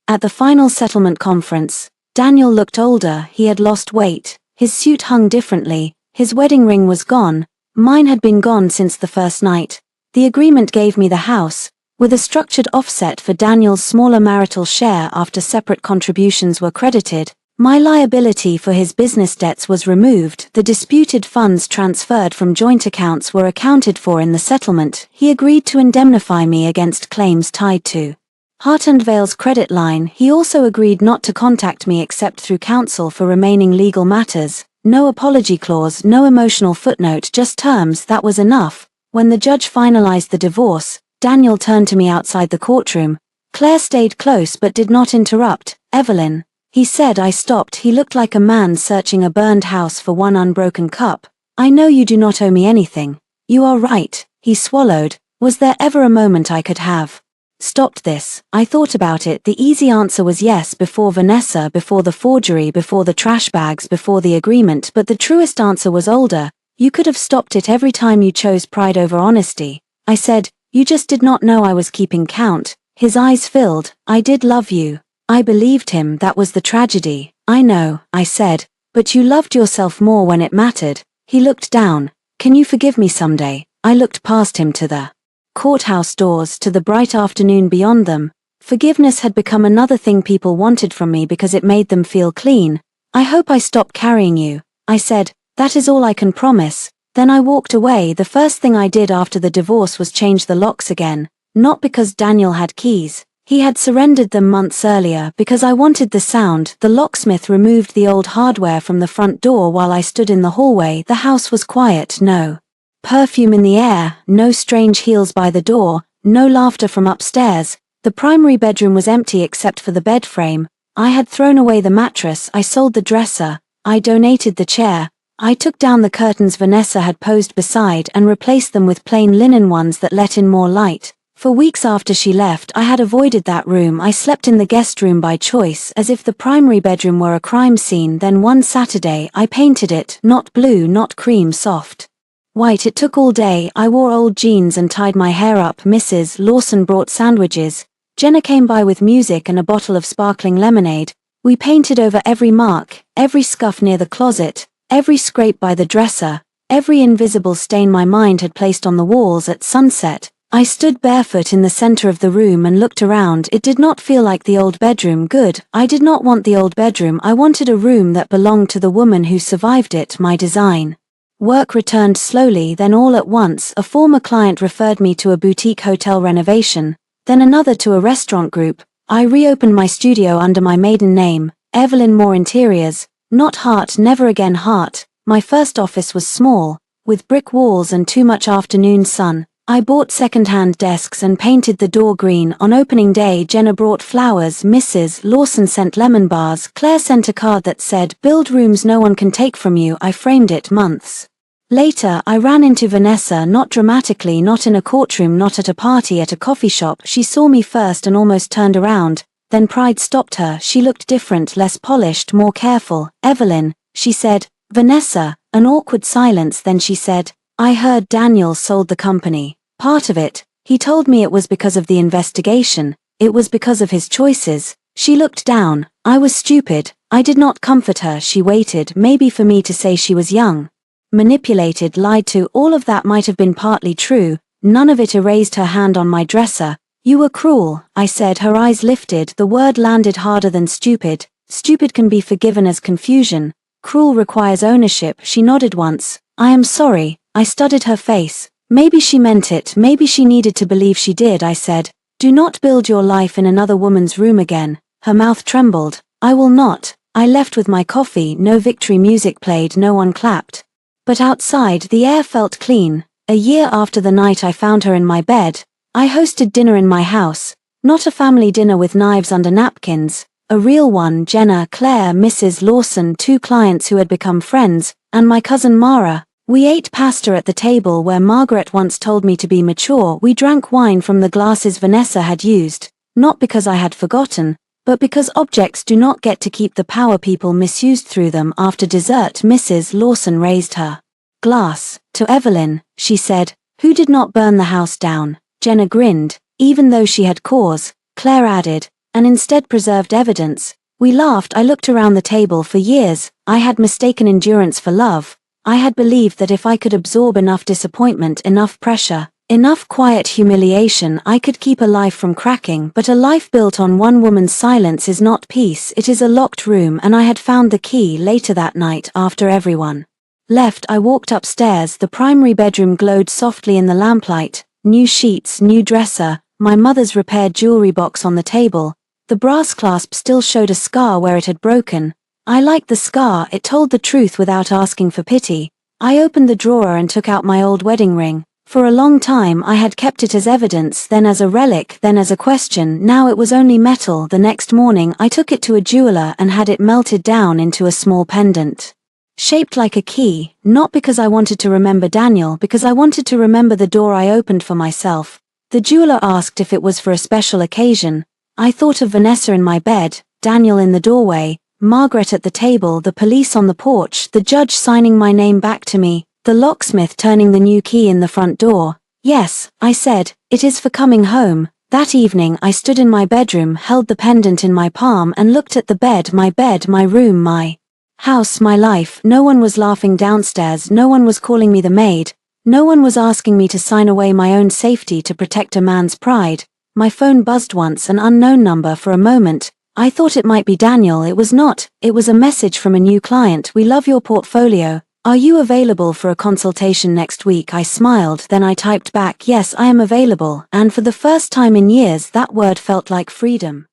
At the final settlement conference, Daniel looked older. He had lost weight. His suit hung differently. His wedding ring was gone. Mine had been gone since the first night. The agreement gave me the house, with a structured offset for Daniel's smaller marital share after separate contributions were credited. My liability for his business debts was removed. The disputed funds transferred from joint accounts were accounted for in the settlement. He agreed to indemnify me against claims tied to Hartandvale's credit line. He also agreed not to contact me except through counsel for remaining legal matters. No apology clause, no emotional footnote, just terms. That was enough. When the judge finalized the divorce, Daniel turned to me outside the courtroom. Claire stayed close but did not interrupt. Evelyn, he said. I stopped. He looked like a man searching a burned house for one unbroken cup. I know you do not owe me anything. You are right. He swallowed. Was there ever a moment I could have stopped this? I thought about it. The easy answer was yes, before Vanessa, before the forgery, before the trash bags, before the agreement, but the truest answer was older. You could have stopped it every time you chose pride over honesty. I said, you just did not know I was keeping count. His eyes filled. I did love you. I believed him. That was the tragedy. I know, I said, but you loved yourself more when it mattered. He looked down. Can you forgive me someday? I looked past him to the courthouse doors, to the bright afternoon beyond them. Forgiveness had become another thing people wanted from me because it made them feel clean. I hope I stop carrying you. I said, that is all I can promise. Then I walked away. The first thing I did after the divorce was change the locks again. Not because Daniel had keys. He had surrendered them months earlier. Because I wanted the sound. The locksmith removed the old hardware from the front door while I stood in the hallway. The house was quiet. No perfume in the air. No strange heels by the door. No laughter from upstairs. The primary bedroom was empty except for the bed frame. I had thrown away the mattress. I sold the dresser. I donated the chair. I took down the curtains Vanessa had posed beside and replaced them with plain linen ones that let in more light. For weeks after she left, I had avoided that room. I slept in the guest room by choice, as if the primary bedroom were a crime scene. Then one Saturday, I painted it, not blue, not cream, soft white. It took all day. I wore old jeans and tied my hair up. Mrs. Lawson brought sandwiches. Jenna came by with music and a bottle of sparkling lemonade. We painted over every mark, every scuff near the closet, every scrape by the dresser, every invisible stain my mind had placed on the walls. At sunset, I stood barefoot in the center of the room and looked around. It did not feel like the old bedroom. Good. I did not want the old bedroom. I wanted a room that belonged to the woman who survived it. My design work returned slowly. Then all at once, a former client referred me to a boutique hotel renovation, then another to a restaurant group. I reopened my studio under my maiden name, Evelyn Moore Interiors. Not Hart, never again Hart. My first office was small, with brick walls and too much afternoon sun. I bought second-hand desks and painted the door green. On opening day, Jenna brought flowers. Mrs. Lawson sent lemon bars. Claire sent a card that said, "Build rooms no one can take from you." I framed it. Months later, I ran into Vanessa, not dramatically, not in a courtroom, not at a party, at a coffee shop. She saw me first and almost turned around. Then pride stopped her. She looked different, less polished, more careful. "Evelyn," she said. "Vanessa." An awkward silence. Then she said, "I heard Daniel sold the company. Part of it. He told me it was because of the investigation. It was because of his choices." She looked down. I was stupid. I did not comfort her. She waited, maybe for me to say she was young, manipulated, lied to. All of that might have been partly true. None of it erased her hand on my dresser. "You were cruel," I said. Her eyes lifted. The word landed harder than stupid. Stupid can be forgiven as confusion. Cruel requires ownership. She nodded once. "I am sorry." I studied her face. Maybe she meant it. Maybe she needed to believe she did. I said, "Do not build your life in another woman's room again." Her mouth trembled. "I will not." I left with my coffee. No victory music played. No one clapped. But outside, the air felt clean. A year after the night I found her in my bed, I hosted dinner in my house. Not a family dinner with knives under napkins. A real one. Jenna, Claire, Mrs. Lawson, 2 clients who had become friends, and my cousin Mara. We ate pasta at the table where Margaret once told me to be mature. We drank wine from the glasses Vanessa had used. not because I had forgotten, but because objects do not get to keep the power people misused through them. After dessert, Mrs. Lawson raised her glass. To Evelyn, she said, who did not burn the house down. Jenna grinned, even though she had cause. Claire added, and instead preserved evidence. We laughed. I looked around the table. For years, I had mistaken endurance for love. I had believed that if I could absorb enough disappointment, enough pressure, enough quiet humiliation, I could keep a life from cracking. But a life built on one woman's silence is not peace, it is a locked room, and I had found the key. Later that night, after everyone left, I walked upstairs. The primary bedroom glowed softly in the lamplight. New sheets, new dresser, my mother's repaired jewelry box on the table. The brass clasp still showed a scar where it had broken. I liked the scar, it told the truth without asking for pity. I opened the drawer and took out my old wedding ring. For a long time I had kept it as evidence, then as a relic, then as a question. Now it was only metal. The next morning I took it to a jeweler and had it melted down into a small pendant, shaped like a key, not because I wanted to remember Daniel, because I wanted to remember the door I opened for myself. The jeweler asked if it was for a special occasion. I thought of Vanessa in my bed, Daniel in the doorway, Margaret at the table, the police on the porch, the judge signing my name back to me, the locksmith turning the new key in the front door. Yes, I said, it is for coming home. That evening I stood in my bedroom, held the pendant in my palm and looked at the bed, my room, my house, my life. No one was laughing downstairs, no one was calling me the maid, no one was asking me to sign away my own safety to protect a man's pride. My phone buzzed once, an unknown number. For a moment, I thought it might be Daniel. It was not. It was a message from a new client. We love your portfolio. Are you available for a consultation next week? I smiled, then I typed back, yes, I am available, and for the first time in years that word felt like freedom.